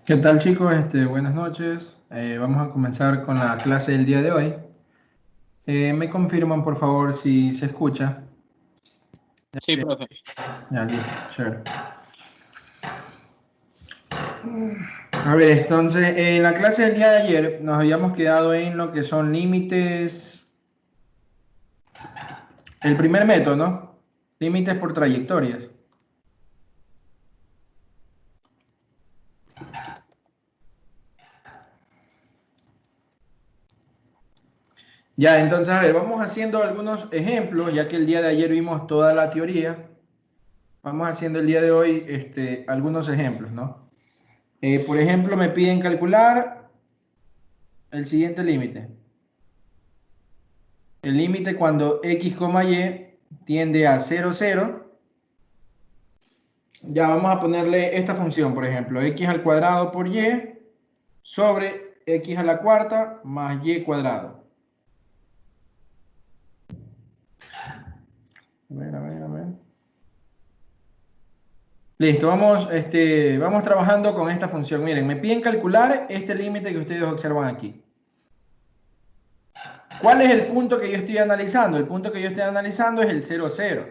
¿Qué tal, chicos? Buenas noches. Vamos a comenzar con la clase del día de hoy. ¿Me confirman, por favor, si se escucha? Sí, profe. Ya, listo, chévere. A ver, entonces, en la clase del día de ayer nos habíamos quedado en lo que son límites. El primer método, ¿no? Límites por trayectorias. Ya, entonces, a ver, vamos haciendo algunos ejemplos, ya que el día de ayer vimos toda la teoría. Vamos haciendo el día de hoy algunos ejemplos, ¿no? Por ejemplo, me piden calcular el siguiente límite. El límite cuando x, y tiende a 0, 0. Ya vamos a ponerle esta función, por ejemplo, x al cuadrado por y sobre x a la cuarta más y cuadrado. A ver, a ver, a ver. Listo, vamos trabajando con esta función. Miren, me piden calcular este límite que ustedes observan aquí. ¿Cuál es el punto que yo estoy analizando? El punto que yo estoy analizando es el 0, 0.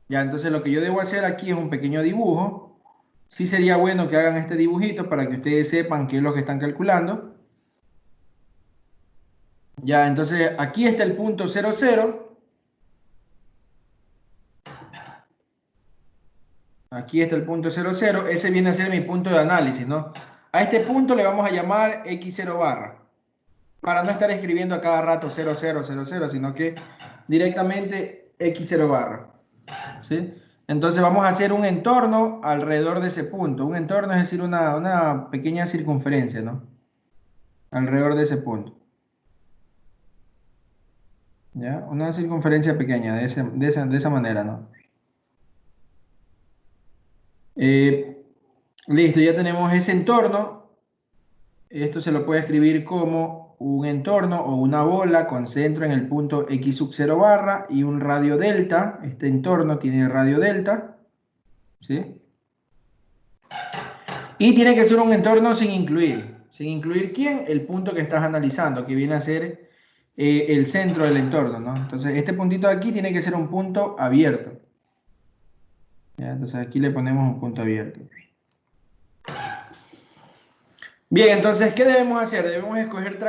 Ya, entonces lo que yo debo hacer aquí es un pequeño dibujo. Sí sería bueno que hagan este dibujito para que ustedes sepan qué es lo que están calculando. Ya, entonces aquí está el punto 0, 0. Aquí está el punto 0, 0. Ese viene a ser mi punto de análisis, ¿no? A este punto le vamos a llamar x0 barra. Para no estar escribiendo a cada rato 0, 0, 0, 0, sino que directamente x0 barra. ¿Sí? Entonces vamos a hacer un entorno alrededor de ese punto. Un entorno es decir, una pequeña circunferencia, ¿no? Alrededor de ese punto. ¿Ya? Una circunferencia pequeña, de esa manera, ¿no? Listo, ya tenemos ese entorno. Esto se lo puede escribir como un entorno o una bola con centro en el punto x sub 0 barra y un radio delta. Este entorno tiene radio delta. ¿Sí? Y tiene que ser un entorno sin incluir. ¿Sin incluir quién? El punto que estás analizando, que viene a ser el centro del entorno, ¿no? Entonces, este puntito de aquí tiene que ser un punto abierto. ¿Ya? Entonces, aquí le ponemos un punto abierto. Bien, entonces, ¿qué debemos hacer? Debemos escoger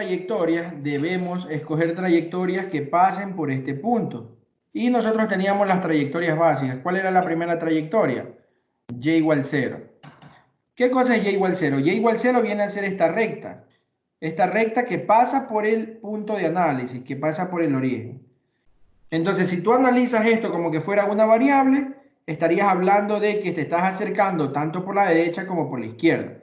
trayectorias que pasen por este punto. Y nosotros teníamos las trayectorias básicas. ¿Cuál era la primera trayectoria? Y igual 0. ¿Qué cosa es y igual 0? Y igual 0 viene a ser esta recta. Esta recta que pasa por el punto de análisis, que pasa por el origen. Entonces, si tú analizas esto como que fuera una variable, estarías hablando de que te estás acercando tanto por la derecha como por la izquierda.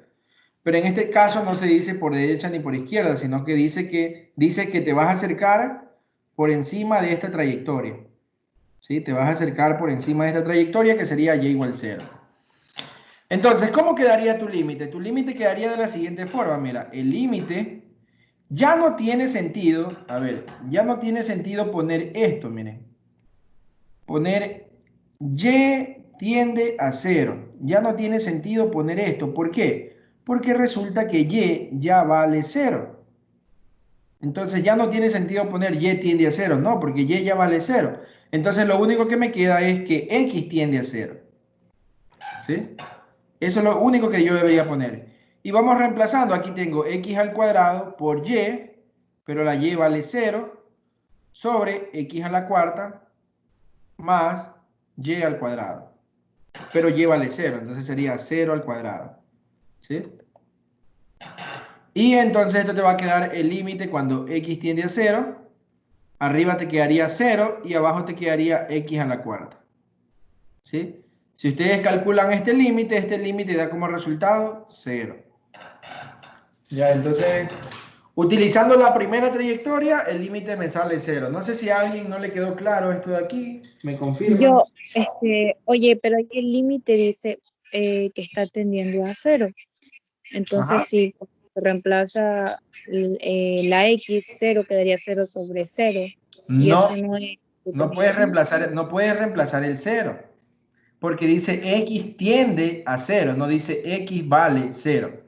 Pero en este caso no se dice por derecha ni por izquierda, sino que dice que te vas a acercar por encima de esta trayectoria. ¿Sí? Te vas a acercar por encima de esta trayectoria que sería y igual 0. Entonces, ¿cómo quedaría tu límite? Tu límite quedaría de la siguiente forma. Mira, el límite ya no tiene sentido, a ver, ya no tiene sentido poner esto, miren. Poner y tiende a 0. Ya no tiene sentido poner esto. ¿Por qué? Porque resulta que y ya vale 0. Entonces ya no tiene sentido poner y tiende a 0, no, porque y ya vale 0. Entonces lo único que me queda es que x tiende a 0. ¿Sí? Eso es lo único que yo debería poner. Y vamos reemplazando. Aquí tengo x al cuadrado por y, pero la y vale 0, sobre x a la cuarta más y al cuadrado. Pero y vale 0, entonces sería 0 al cuadrado. ¿Sí? Y entonces esto te va a quedar el límite cuando x tiende a 0. Arriba te quedaría 0 y abajo te quedaría x a la cuarta. ¿Sí? Si ustedes calculan este límite da como resultado 0. Ya, entonces, utilizando la primera trayectoria, el límite me sale 0. No sé si a alguien no le quedó claro esto de aquí, me confirman. Oye, pero aquí el límite dice que está tendiendo a 0. Ajá. Entonces, si se reemplaza la X, 0 quedaría 0 sobre 0. Y No, eso no es no puedes reemplazar el 0, porque dice x tiende a 0, no dice x vale 0.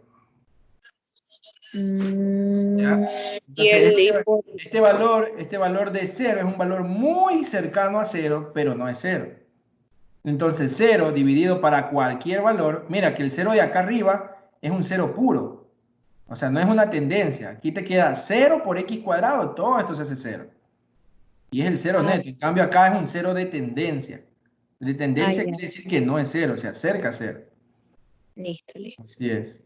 ¿Ya? Y Entonces, por- este valor de 0 es un valor muy cercano a 0, pero no es 0. Entonces, 0 dividido para cualquier valor, mira que el 0 de acá arriba es un 0 puro. O sea, no es una tendencia. Aquí te queda 0 por x cuadrado, todo esto se hace 0. Y es el 0 ah, neto. En cambio, acá es un 0 de tendencia. De tendencia ya, quiere decir que no es 0, se acerca a 0. listo, listo. Así es.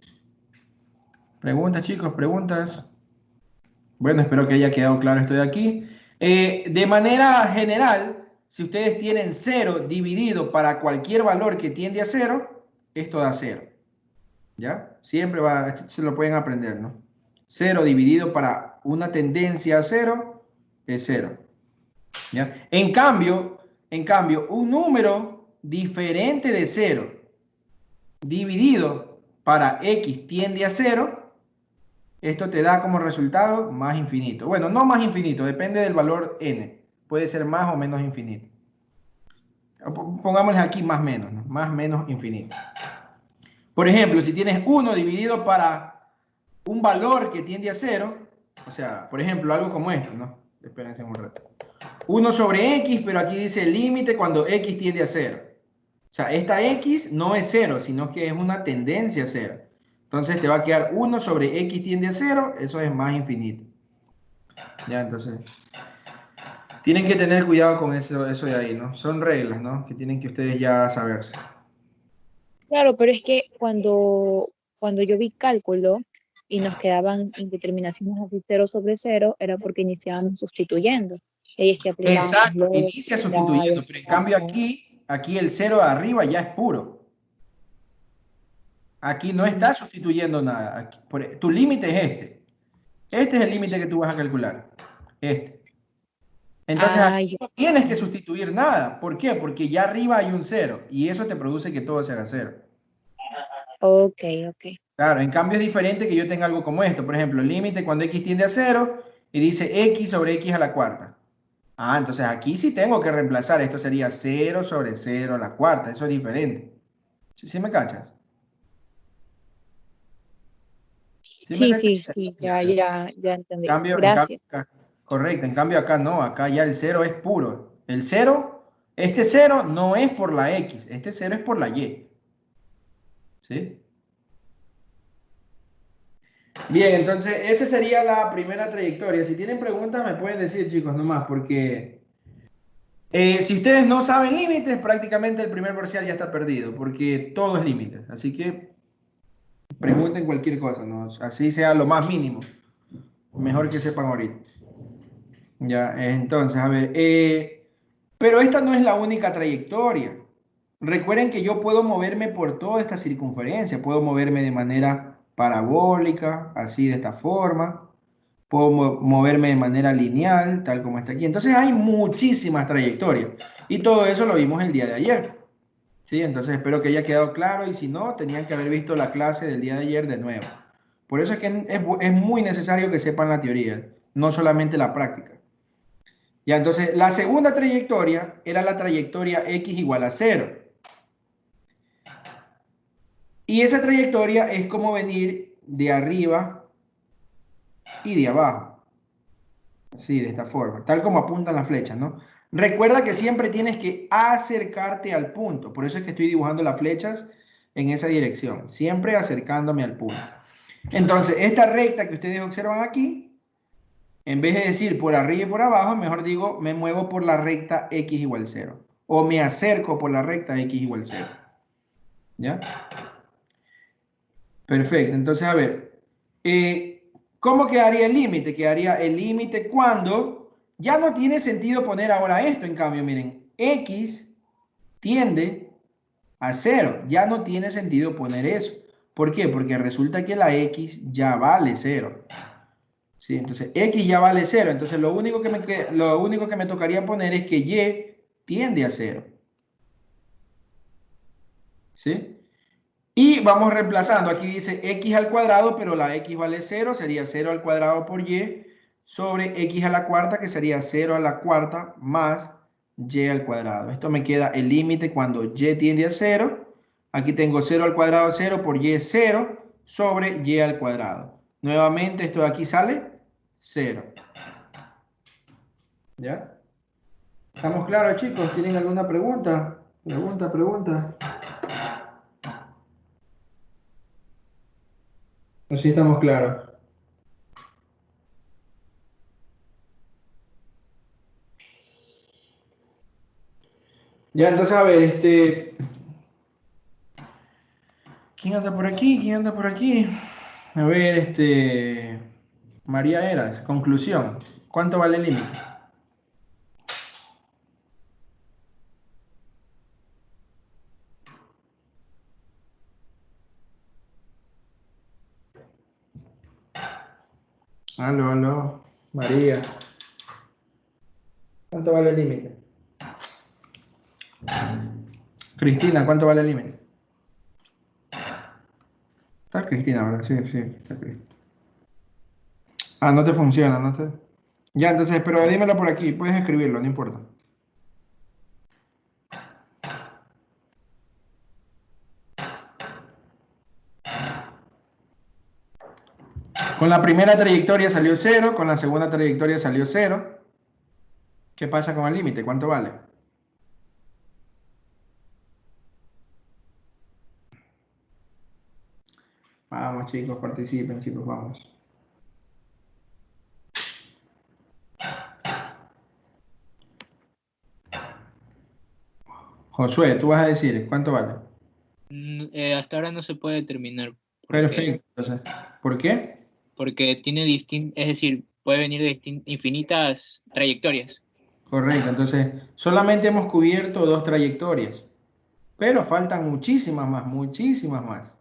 Preguntas, chicos, preguntas. Bueno, espero que haya quedado claro esto de aquí. De manera general, si ustedes tienen 0 dividido para cualquier valor que tiende a 0, esto da 0. ¿Ya? Siempre va, se lo pueden aprender, ¿no? 0 dividido para una tendencia a 0 es 0. ¿Ya? En cambio, un número diferente de 0 dividido para x tiende a 0, esto te da como resultado más infinito. Bueno, no más infinito, depende del valor n. Puede ser más o menos infinito. Pongámosle aquí más menos, ¿no? Más menos infinito. Por ejemplo, si tienes 1 dividido para un valor que tiende a 0, o sea, por ejemplo, algo como esto, ¿no? Espérense un rato. 1 sobre x, pero aquí dice el límite cuando x tiende a 0. O sea, esta x no es 0, sino que es una tendencia a 0. Entonces te va a quedar 1 sobre x tiende a 0, eso es más infinito. Ya, entonces, tienen que tener cuidado con eso de ahí, ¿no? Son reglas, ¿no? Que tienen que ustedes ya saberse. Claro, pero es que cuando yo vi cálculo y nos quedaban indeterminaciones así 0 sobre 0, era porque iniciábamos sustituyendo. Y es que aplicábamos Exacto, luego inicia la sustituyendo, pero en cambio aquí el 0 de arriba ya es puro. Aquí no está sustituyendo nada. Tu límite es este. Este es el límite que tú vas a calcular. Este. Entonces Ah, aquí ya. no tienes que sustituir nada. ¿Por qué? Porque ya arriba hay un 0 y eso te produce que todo se haga 0. Ok, ok. Claro, en cambio es diferente que yo tenga algo como esto. Por ejemplo, el límite cuando x tiende a 0 y dice x sobre x a la cuarta. Ah, entonces aquí sí tengo que reemplazar. Esto sería 0 sobre 0 a la cuarta. Eso es diferente. ¿Sí me cachas? ¿Sí me Sí, cachas? sí, sí, ya entendí. En cambio, Gracias. correcto. En cambio acá no. Acá ya el 0 es puro. El 0, este 0 no es por la x. Este 0 es por la y. ¿Sí? Bien, entonces esa sería la primera trayectoria. Si tienen preguntas me pueden decir, chicos, nomás, porque si ustedes no saben límites, prácticamente el primer parcial ya está perdido, porque todo es límites. Así que pregunten cualquier cosa, ¿no? Así sea lo más mínimo. Mejor que sepan ahorita. Ya, entonces, a ver, pero esta no es la única trayectoria. Recuerden que yo puedo moverme por toda esta circunferencia, puedo moverme de manera parabólica, así de esta forma, puedo moverme de manera lineal, tal como está aquí. Entonces hay muchísimas trayectorias y todo eso lo vimos el día de ayer. Sí, entonces espero que haya quedado claro y si no, tenían que haber visto la clase del día de ayer de nuevo. Por eso es que es muy necesario que sepan la teoría, no solamente la práctica. Ya, entonces la segunda trayectoria era la trayectoria x igual a 0. Y esa trayectoria es como venir de arriba y de abajo. Así, de esta forma, tal como apuntan las flechas, ¿no? Recuerda que siempre tienes que acercarte al punto. Por eso es que estoy dibujando las flechas en esa dirección, siempre acercándome al punto. Entonces, esta recta que ustedes observan aquí, en vez de decir por arriba y por abajo, mejor digo, me muevo por la recta x igual 0. O me acerco por la recta x igual 0. ¿Ya? Perfecto. Entonces, a ver, ¿cómo quedaría el límite? Quedaría el límite cuando ya no tiene sentido poner ahora esto. En cambio, miren, x tiende a 0. Ya no tiene sentido poner eso. ¿Por qué? Porque resulta que la x ya vale 0. ¿Sí? Entonces, x ya vale 0. Entonces, lo único que me tocaría poner es que y tiende a 0. ¿Sí? Y vamos reemplazando. Aquí dice x al cuadrado, pero la x vale 0. Sería 0 al cuadrado por y sobre x a la cuarta, que sería 0 a la cuarta más y al cuadrado. Esto me queda el límite cuando y tiende a 0. Aquí tengo 0 al cuadrado 0 por y 0 sobre y al cuadrado. Nuevamente esto de aquí sale 0. ¿Ya? ¿Estamos claros, chicos? ¿Tienen alguna pregunta? Pregunta. ¿O sí estamos claros? Ya, entonces, a ver, ¿quién anda por aquí? ¿Quién anda por aquí? A ver, María Eras, conclusión. ¿Cuánto vale el límite? Aló, María. ¿Cuánto vale el límite? Cristina, ¿cuánto vale el límite? Está Cristina, ¿verdad? Sí, está Cristina. Ah, no te funciona, no te... Ya, entonces, pero dímelo por aquí, puedes escribirlo, no importa. Con la primera trayectoria salió 0, con la segunda trayectoria salió 0. ¿Qué pasa con el límite? ¿Cuánto vale? Vamos, chicos, participen, chicos, vamos. Josué, tú vas a decir, ¿cuánto vale? Hasta ahora no se puede determinar. Perfecto, entonces, ¿por qué? Porque tiene es decir, puede venir de infinitas trayectorias. Correcto, entonces, solamente hemos cubierto 2 trayectorias, pero faltan muchísimas más, muchísimas más.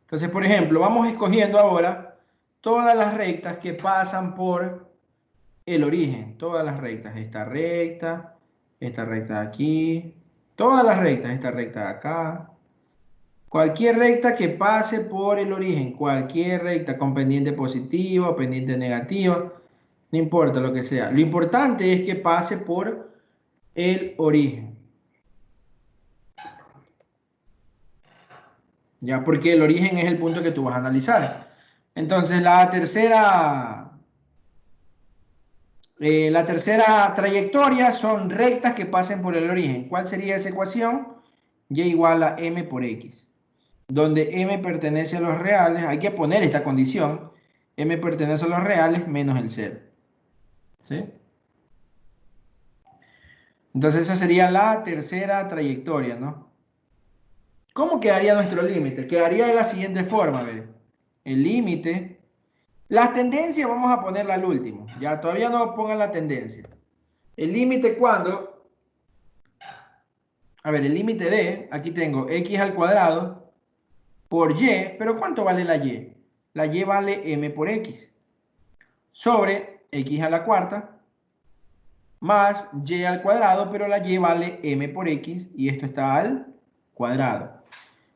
Entonces, por ejemplo, vamos escogiendo ahora todas las rectas que pasan por el origen, todas las rectas, esta recta de aquí, todas las rectas, esta recta de acá, cualquier recta que pase por el origen, cualquier recta con pendiente positiva, pendiente negativa, no importa lo que sea. Lo importante es que pase por el origen. Ya, porque el origen es el punto que tú vas a analizar. Entonces, la tercera trayectoria son rectas que pasen por el origen. ¿Cuál sería esa ecuación? Y igual a m por x, donde m pertenece a los reales. Hay que poner esta condición. M pertenece a los reales menos el 0. ¿Sí? Entonces esa sería la tercera trayectoria, ¿no? ¿Cómo quedaría nuestro límite? Quedaría de la siguiente forma, a ver. El límite. Las tendencias vamos a ponerla al último. Ya, todavía no pongan la tendencia. El límite cuando... A ver, el límite de... Aquí tengo x al cuadrado por y. ¿Pero cuánto vale la y? La y vale m por x. Sobre x a la cuarta más y al cuadrado, pero la y vale m por x y esto está al cuadrado.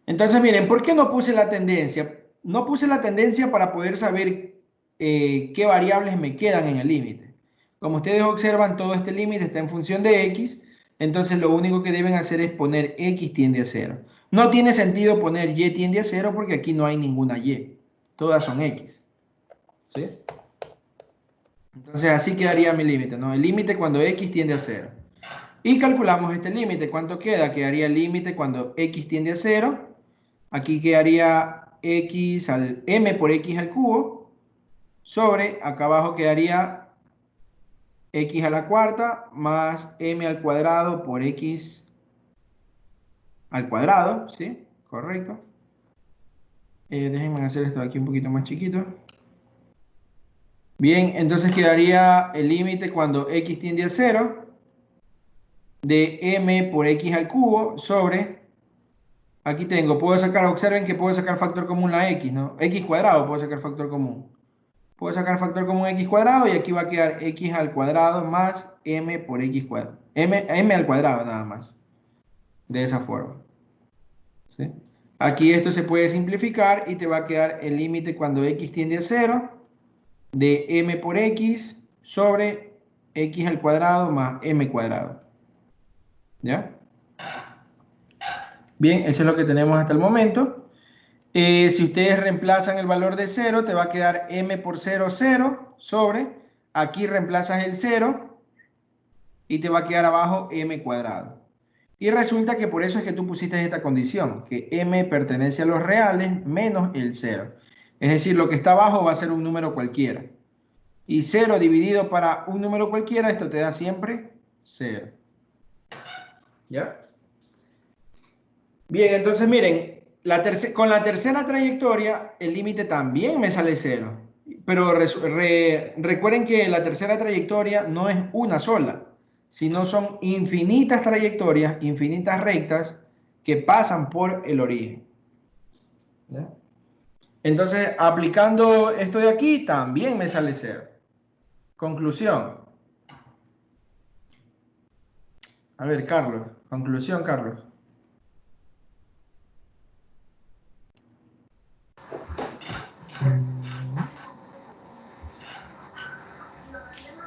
Entonces, miren, ¿por qué no puse la tendencia? No puse la tendencia para poder saber qué variables me quedan en el límite. Como ustedes observan, todo este límite está en función de x, entonces lo único que deben hacer es poner x tiende a 0. No tiene sentido poner y tiende a 0 porque aquí no hay ninguna y. Todas son x. ¿Sí? Entonces así quedaría mi límite, ¿no? El límite cuando x tiende a 0. Y calculamos este límite. ¿Cuánto queda? Quedaría el límite cuando x tiende a 0. Aquí quedaría x al m por x al cubo. Sobre, acá abajo quedaría x a la cuarta más m al cuadrado por x al cuadrado. ¿Sí? Correcto. Déjenme hacer esto aquí un poquito más chiquito. Bien, entonces quedaría el límite cuando x tiende a 0 de m por x al cubo sobre, aquí tengo, puedo sacar, observen que puedo sacar factor común la x, ¿no? X cuadrado puedo sacar factor común. Puedo sacar factor común x cuadrado y aquí va a quedar x al cuadrado más m por x cuadrado. M al cuadrado nada más. De esa forma. ¿Sí? Aquí esto se puede simplificar y te va a quedar el límite cuando x tiende a 0 de m por x sobre x al cuadrado más m cuadrado. ¿Ya? Bien, eso es lo que tenemos hasta el momento. Si ustedes reemplazan el valor de 0, te va a quedar m por 0, 0, sobre, aquí reemplazas el 0 y te va a quedar abajo m cuadrado. Y resulta que por eso es que tú pusiste esta condición, que m pertenece a los reales menos el 0. Es decir, lo que está abajo va a ser un número cualquiera. Y 0 dividido para un número cualquiera, esto te da siempre 0. ¿Ya? Bien, entonces miren, con la tercera trayectoria, el límite también me sale 0. Pero recuerden que la tercera trayectoria no es una sola, sino son infinitas trayectorias, infinitas rectas que pasan por el origen. ¿Ya? Entonces, aplicando esto de aquí, también me sale 0. Conclusión. A ver, Carlos. Conclusión, Carlos.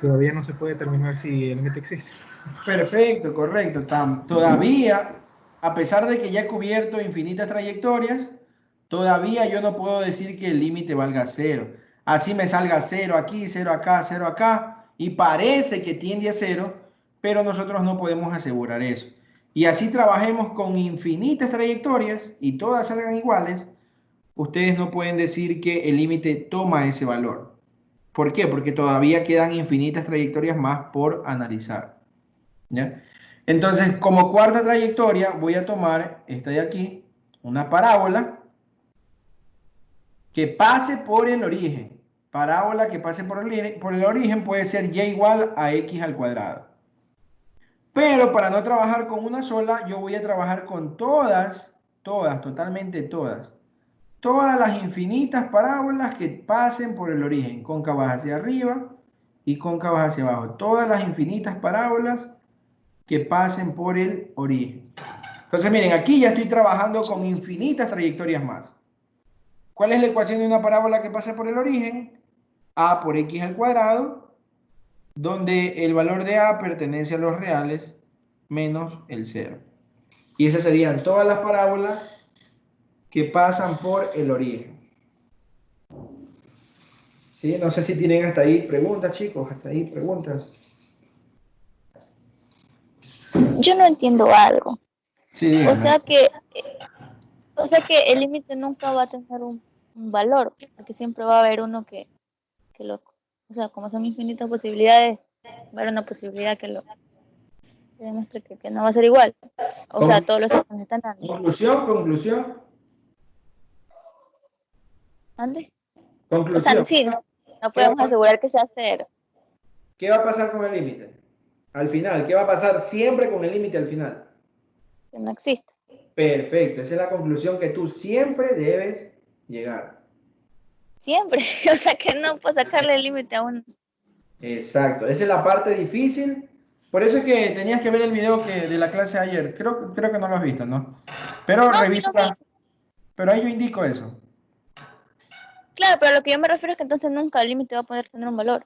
Todavía no se puede determinar si el límite existe. Perfecto, correcto. Todavía, a pesar de que ya he cubierto infinitas trayectorias, todavía yo no puedo decir que el límite valga 0. Así me salga 0 aquí, 0 acá, y parece que tiende a 0, pero nosotros no podemos asegurar eso. Y así trabajemos con infinitas trayectorias y todas salgan iguales, ustedes no pueden decir que el límite toma ese valor. ¿Por qué? Porque todavía quedan infinitas trayectorias más por analizar. ¿Ya? Entonces, como cuarta trayectoria, voy a tomar esta de aquí, una parábola que pase por el origen. Parábola que pase por el origen puede ser y igual a x al cuadrado. Pero para no trabajar con una sola, yo voy a trabajar con todas, totalmente todas las infinitas parábolas que pasen por el origen, cóncavas hacia arriba y cóncavas hacia abajo. Todas las infinitas parábolas que pasen por el origen. Entonces, miren, aquí ya estoy trabajando con infinitas trayectorias más. ¿Cuál es la ecuación de una parábola que pasa por el origen? A por x al cuadrado, donde el valor de a pertenece a los reales menos el 0. Y esas serían todas las parábolas que pasan por el origen. ¿Sí? No sé si tienen hasta ahí preguntas, chicos, hasta ahí preguntas. Yo no entiendo algo. Sí, dígame. O sea que el límite nunca va a tener un valor, porque siempre va a haber uno que o sea, como son infinitas posibilidades, va a haber una posibilidad que demuestre que no va a ser igual. O sea, todos los sistemas están dando. Conclusión. ¿Ande? Conclusión. O sea, sí, no podemos asegurar que sea 0. ¿Qué va a pasar con el límite? Al final, ¿qué va a pasar siempre con el límite al final? Que no existe. Perfecto, esa es la conclusión que tú siempre debes llegar. Siempre. O sea, que no puedo sacarle el límite a uno. Exacto, esa es la parte difícil. Por eso es que tenías que ver el video de la clase de ayer. Creo que no lo has visto, ¿no? Pero No, revisa. sí lo vi. Pero ahí yo indico eso. Claro, pero lo que yo me refiero es que entonces nunca el límite va a poder tener un valor.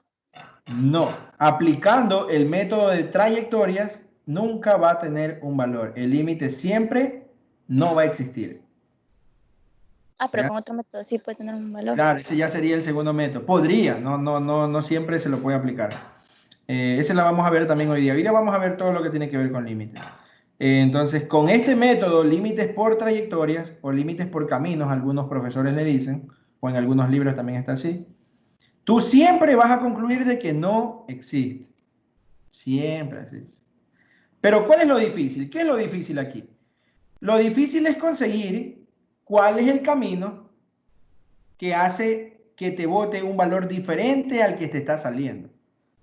No, aplicando el método de trayectorias nunca va a tener un valor. El límite siempre no va a existir. Ah, pero ¿Ya? con otro método sí puede tener un valor. Claro, ese ya sería el segundo método. Podría, no siempre se lo puede aplicar. Ese la vamos a ver también hoy día. Hoy día vamos a ver todo lo que tiene que ver con límites. Entonces, con este método, límites por trayectorias o límites por caminos, algunos profesores le dicen, o en algunos libros también está así, tú siempre vas a concluir de que no existe. Siempre existe. Pero ¿cuál es lo difícil? ¿Qué es lo difícil aquí? Lo difícil es conseguir cuál es el camino que hace que te bote un valor diferente al que te está saliendo.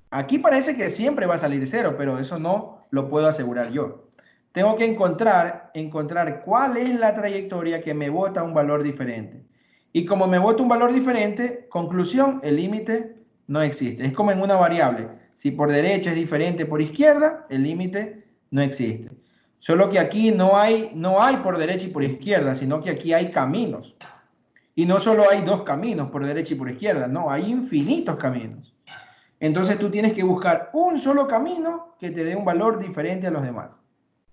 Aquí parece que siempre va a salir 0, pero eso no lo puedo asegurar yo. Tengo que encontrar cuál es la trayectoria que me bota un valor diferente. Y como me bota un valor diferente, conclusión, el límite no existe. Es como en una variable. Si por derecha es diferente por izquierda, el límite no existe. Solo que aquí no hay por derecha y por izquierda, sino que aquí hay caminos. Y no solo hay dos caminos, por derecha y por izquierda, no, hay infinitos caminos. Entonces tú tienes que buscar un solo camino que te dé un valor diferente a los demás.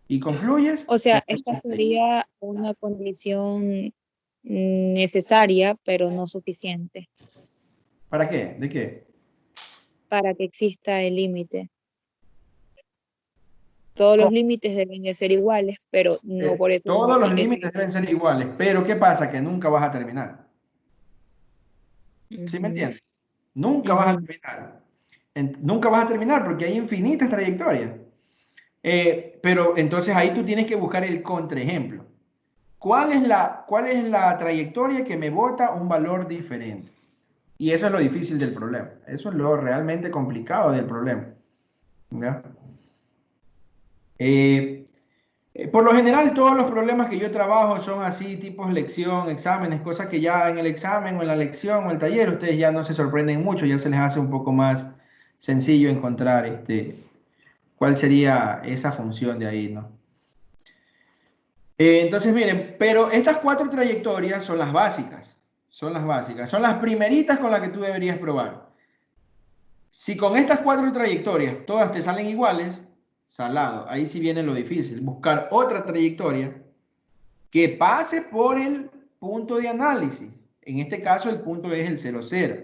Y concluyes. O sea, esta sería una condición necesaria, pero no suficiente ¿Para qué? ¿De qué? para que exista el límite. Todos los ¿Cómo? límites deben de ser iguales, pero no por eso Todos los significa límites deben ser iguales, pero ¿qué pasa? Que nunca vas a terminar. ¿Sí me Ujú, entiendes? Nunca vas a ujú. terminar. Nunca vas a terminar porque hay infinitas trayectorias. Pero entonces ahí tú tienes que buscar el contraejemplo. ¿Cuál es la trayectoria que me bota un valor diferente? Y eso es lo difícil del problema. Eso es lo realmente complicado del problema. ¿Ya? Por lo general, todos los problemas que yo trabajo son así, tipos lección, exámenes, cosas que ya en el examen o en la lección o el taller ustedes ya no se sorprenden mucho, ya se les hace un poco más sencillo encontrar cuál sería esa función de ahí, ¿no? Entonces, miren, pero estas cuatro trayectorias son las básicas, son las primeritas con las que tú deberías probar. Si con estas cuatro trayectorias todas te salen iguales, salado, ahí sí viene lo difícil, buscar otra trayectoria que pase por el punto de análisis. En este caso, el punto es el 0, 0.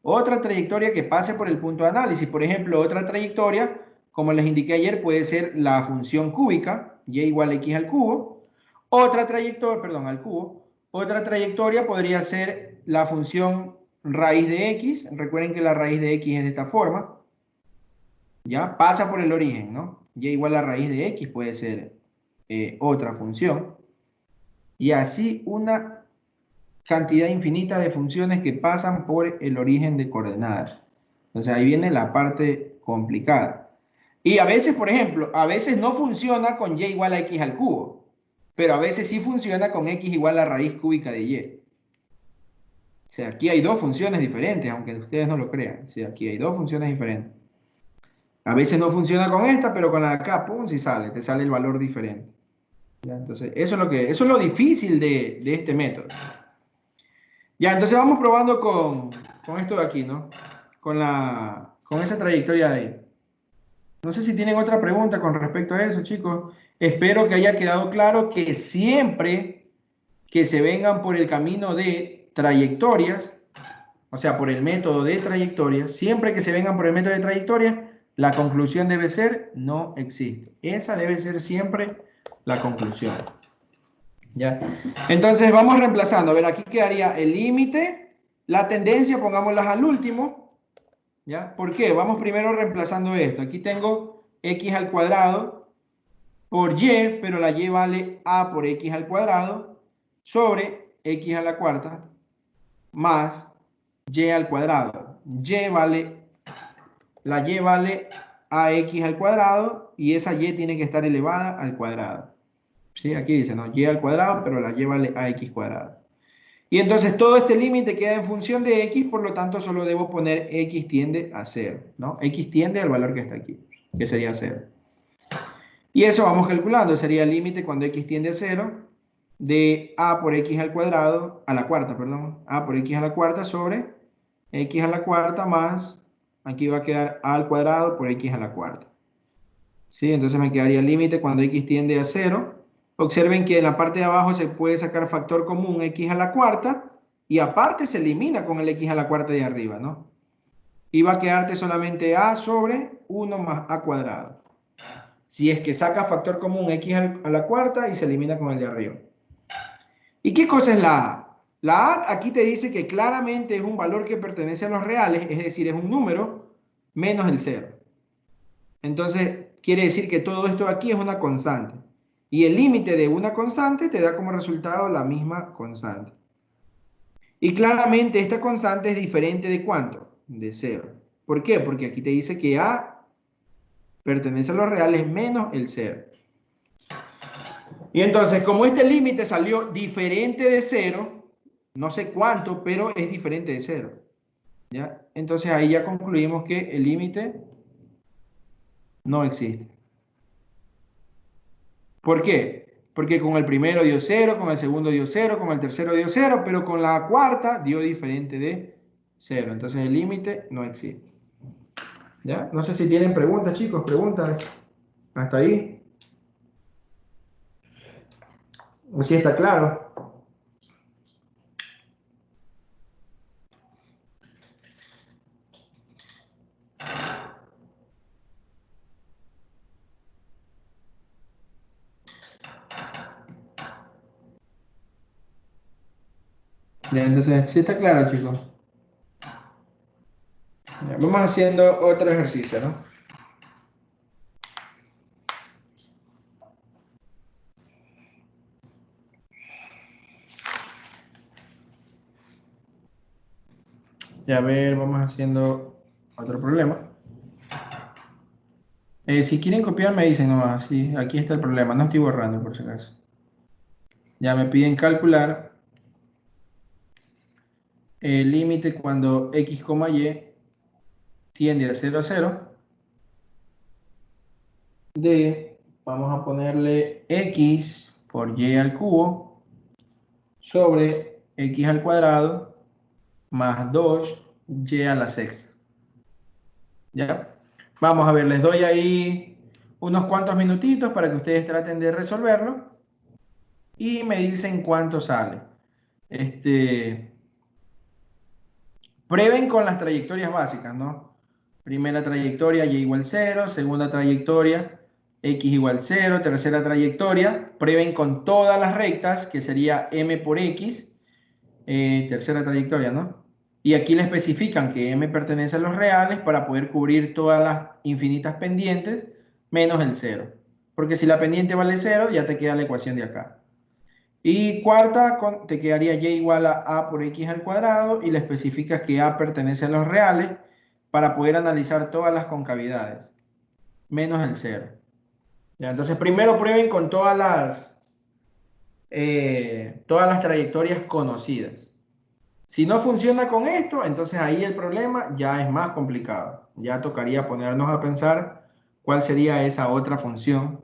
Otra trayectoria que pase por el punto de análisis. Por ejemplo, otra trayectoria, como les indiqué ayer, puede ser la función cúbica, y igual a x al cubo. Otra trayectoria, perdón, al cubo. Otra trayectoria podría ser la función raíz de x. Recuerden que la raíz de x es de esta forma. Ya pasa por el origen, ¿no? Y igual a raíz de x puede ser otra función. Y así una cantidad infinita de funciones que pasan por el origen de coordenadas. Entonces ahí viene la parte complicada. Y a veces, por ejemplo, a veces no funciona con y igual a x al cubo, pero a veces sí funciona con x igual a raíz cúbica de y. O sea, aquí hay dos funciones diferentes, aunque ustedes no lo crean. O sea, aquí hay dos funciones diferentes. A veces no funciona con esta, pero con la de acá, pum, sí sale, te sale el valor diferente. ¿Ya? Entonces, eso es lo difícil de este método. Ya, entonces vamos probando con esto de aquí, ¿no? Con esa trayectoria de ahí. No sé si tienen otra pregunta con respecto a eso, chicos. Espero que haya quedado claro que siempre que se vengan por el camino de trayectorias, o sea, por el método de trayectorias, siempre que se vengan por el método de trayectorias, la conclusión debe ser no existe. Esa debe ser siempre la conclusión. ¿Ya? Entonces vamos reemplazando. A ver, aquí quedaría el límite, la tendencia, pongámoslas al último. ¿Ya? ¿Por qué? Vamos primero reemplazando esto. Aquí tengo x al cuadrado por y, pero la y vale a por x al cuadrado sobre x a la cuarta más y al cuadrado. La y vale ax al cuadrado y esa y tiene que estar elevada al cuadrado. ¿Sí? Aquí dice, ¿no? Y al cuadrado, pero la y vale ax cuadrado. Y entonces todo este límite queda en función de x, por lo tanto solo debo poner x tiende a 0, ¿no? X tiende al valor que está aquí, que sería 0. Y eso vamos calculando, sería el límite cuando x tiende a 0 de a por x al cuadrado, a la cuarta, perdón, a por x a la cuarta sobre x a la cuarta más, aquí va a quedar a al cuadrado por x a la cuarta. ¿Sí? Entonces me quedaría el límite cuando x tiende a 0. Observen que en la parte de abajo se puede sacar factor común x a la cuarta y aparte se elimina con el x a la cuarta de arriba, ¿no? Y va a quedarte solamente a sobre 1 más a cuadrado. Si es que saca factor común x a la cuarta y se elimina con el de arriba. ¿Y qué cosa es la a? La a aquí te dice que claramente es un valor que pertenece a los reales, es decir, es un número menos el 0. Entonces, quiere decir que todo esto aquí es una constante. Y el límite de una constante te da como resultado la misma constante. Y claramente esta constante es diferente de ¿cuánto? De 0. ¿Por qué? Porque aquí te dice que a pertenece a los reales menos el 0. Y entonces, como este límite salió diferente de 0, no sé cuánto, pero es diferente de 0. ¿Ya? Entonces ahí ya concluimos que el límite no existe. ¿Por qué? Porque con el primero dio 0, con el segundo dio 0, con el tercero dio 0, pero con la cuarta dio diferente de 0. Entonces el límite no existe. ¿Ya? No sé si tienen preguntas, chicos, preguntas. ¿Hasta ahí? ¿O si está claro? Ya, entonces, sí está claro, chicos. Ya, vamos haciendo otro ejercicio, ¿no? Ya, a ver, vamos haciendo otro problema. Si quieren copiar, me dicen nomás. Sí, aquí está el problema. No estoy borrando, por si acaso. Ya me piden calcular el límite cuando x, y tiende a 0 a 0 de, vamos a ponerle x por y al cubo sobre x al cuadrado más 2y a la sexta. ¿Ya? Vamos a ver, les doy ahí unos cuantos minutitos para que ustedes traten de resolverlo y me dicen cuánto sale. Prueben con las trayectorias básicas, ¿no? Primera trayectoria, y igual 0. Segunda trayectoria, x igual 0. Tercera trayectoria, prueben con todas las rectas, que sería m por x. Tercera trayectoria, ¿no? Y aquí le especifican que m pertenece a los reales para poder cubrir todas las infinitas pendientes menos el 0. Porque si la pendiente vale 0, ya te queda la ecuación de acá. Y cuarta, te quedaría y igual a por x al cuadrado y le especificas que a pertenece a los reales para poder analizar todas las concavidades, menos el 0. ¿Ya? Entonces primero prueben con todas las trayectorias conocidas. Si no funciona con esto, entonces ahí el problema ya es más complicado. Ya tocaría ponernos a pensar cuál sería esa otra función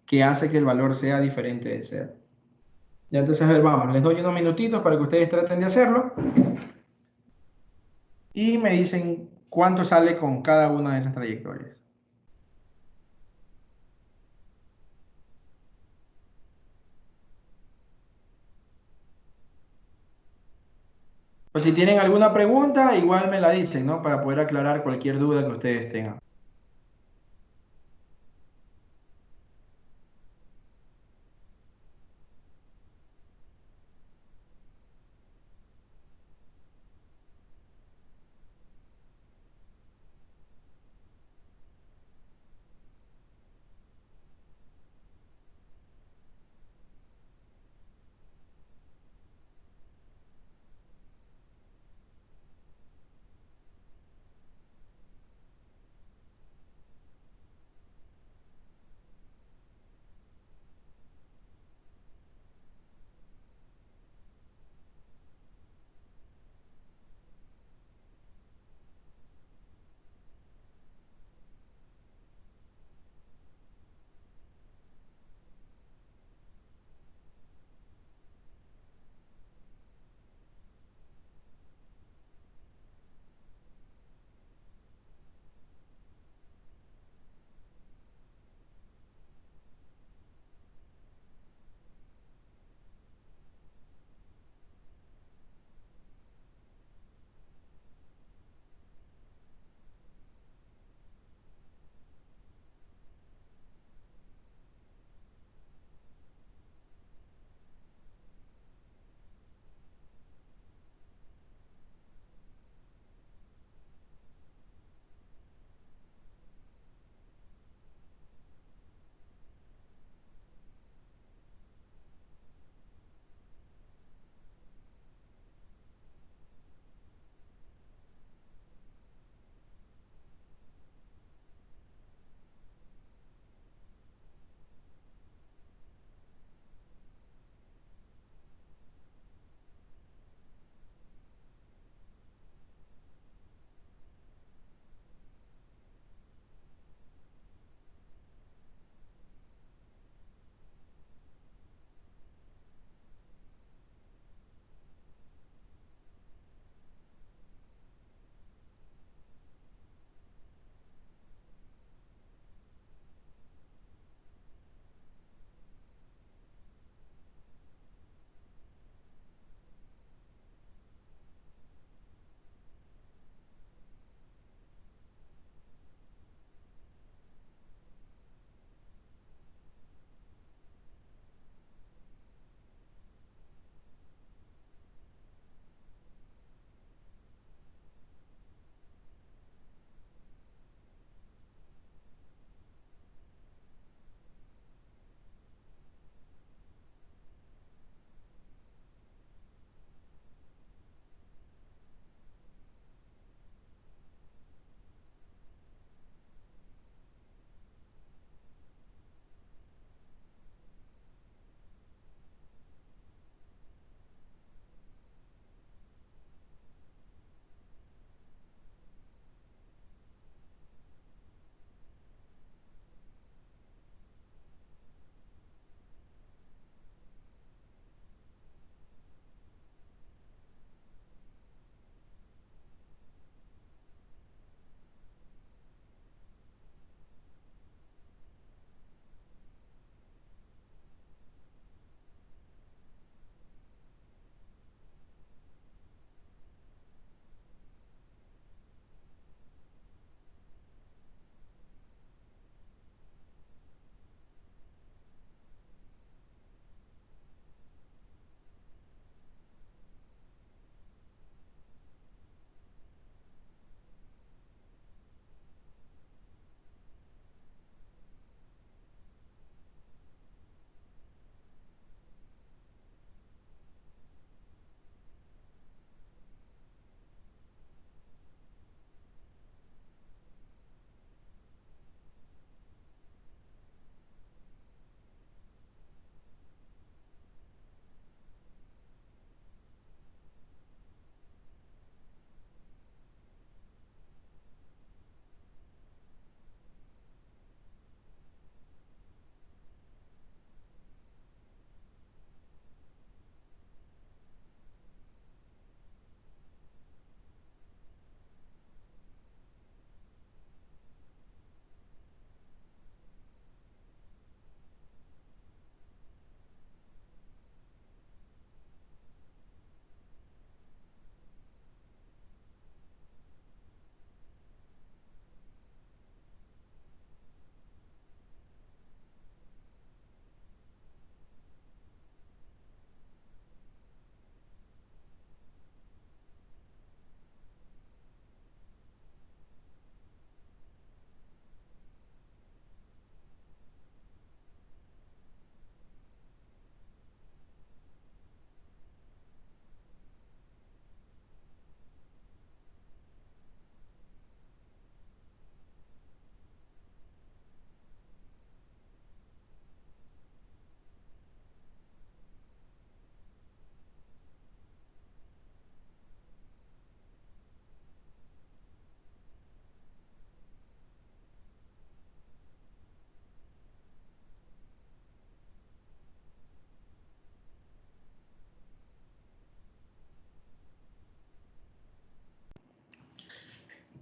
que hace que el valor sea diferente de 0. Ya, entonces, a ver, vamos, les doy unos minutitos para que ustedes traten de hacerlo y me dicen cuánto sale con cada una de esas trayectorias. Pues si tienen alguna pregunta, igual me la dicen, ¿no? Para poder aclarar cualquier duda que ustedes tengan.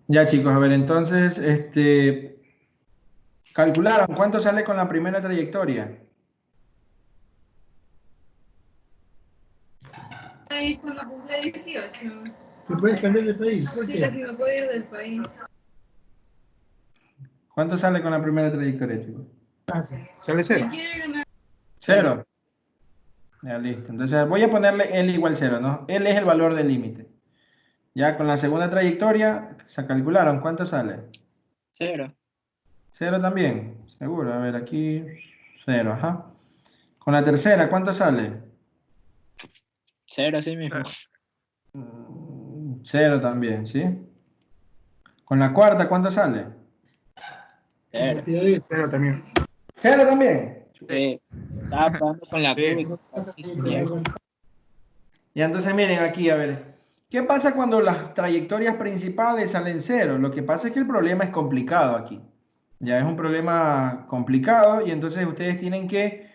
Ya, chicos, a ver, entonces, calcularon cuánto sale con la primera trayectoria. Ahí cuando cumple 18. ¿Se puede cambiar de país? ¿Por Sí, qué? casi me puedo ir del país. ¿Cuánto sale con la primera trayectoria, chicos? Sale cero. Cero. Ya, listo. Entonces voy a ponerle L igual cero, ¿no? L es el valor del límite. Ya con la segunda trayectoria, se calcularon, ¿cuánto sale? 0. Cero también, seguro. A ver, aquí, cero, ajá. Con la tercera, ¿cuánto sale? 0 así mismo. Cero también, ¿sí? Con la cuarta, ¿cuánto sale? 0. Cero también. Cero también. Estaba jugando con la Sí. Q y Y entonces miren aquí, a ver, ¿qué pasa cuando las trayectorias principales salen cero? Lo que pasa es que el problema es complicado aquí. Ya es un problema complicado y entonces ustedes tienen que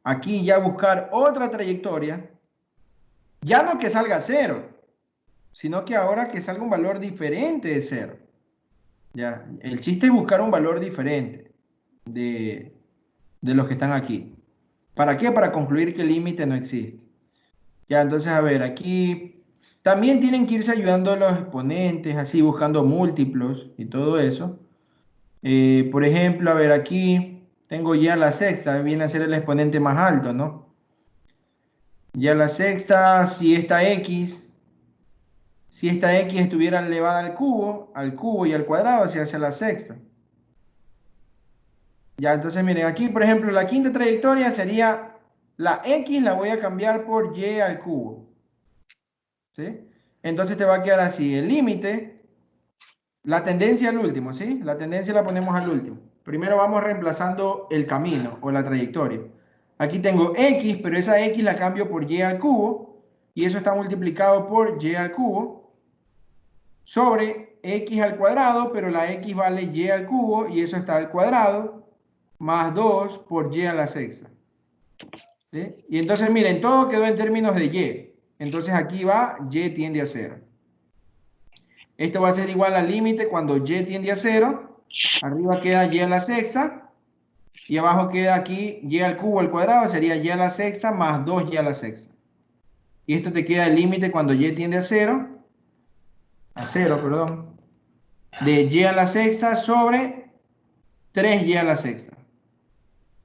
aquí ya buscar otra trayectoria, ya no que salga cero, sino que ahora que salga un valor diferente de cero. Ya, el chiste es buscar un valor diferente de los que están aquí. ¿Para qué? Para concluir que el límite no existe. Ya, entonces, a ver, aquí también tienen que irse ayudando a los exponentes, así buscando múltiplos y todo eso. Por ejemplo, a ver, aquí tengo ya la sexta, viene a ser el exponente más alto, ¿no? Ya la sexta, si esta x estuviera elevada al cubo y al cuadrado, se hace la sexta. Ya, entonces miren, aquí por ejemplo la quinta trayectoria sería la x la voy a cambiar por y al cubo. ¿Sí? Entonces te va a quedar así, el límite, la tendencia al último, ¿sí? La tendencia la ponemos al último. Primero vamos reemplazando el camino o la trayectoria. Aquí tengo x, pero esa x la cambio por y al cubo y eso está multiplicado por y al cubo sobre x al cuadrado, pero la x vale y al cubo y eso está al cuadrado más 2 por y a la sexta. ¿Sí? Y entonces miren, todo quedó en términos de y. Entonces aquí va y tiende a 0. Esto va a ser igual al límite cuando y tiende a 0. Arriba queda y a la sexta. Y abajo queda aquí y al cubo al cuadrado. Sería y a la sexta más 2y a la sexta. Y esto te queda el límite cuando y tiende a 0. A 0, perdón. De y a la sexta sobre 3y a la sexta.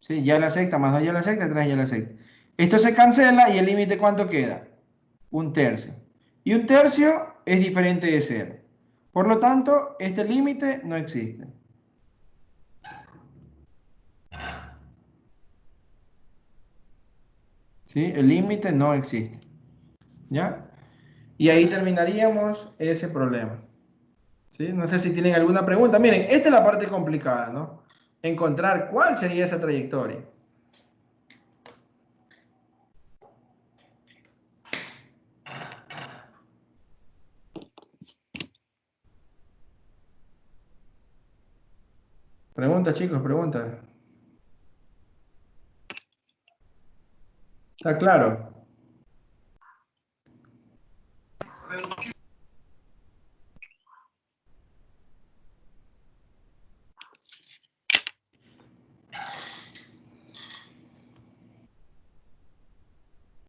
¿Sí? Y a la sexta más 2y a la sexta, 3y a la sexta. Esto se cancela y el límite ¿cuánto queda? Un tercio. Y un tercio es diferente de 0. Por lo tanto, este límite no existe. ¿Sí? El límite no existe. ¿Ya? Y ahí terminaríamos ese problema. ¿Sí? No sé si tienen alguna pregunta. Miren, esta es la parte complicada, ¿no? Encontrar cuál sería esa trayectoria. Pregunta, chicos, pregunta. ¿Está claro?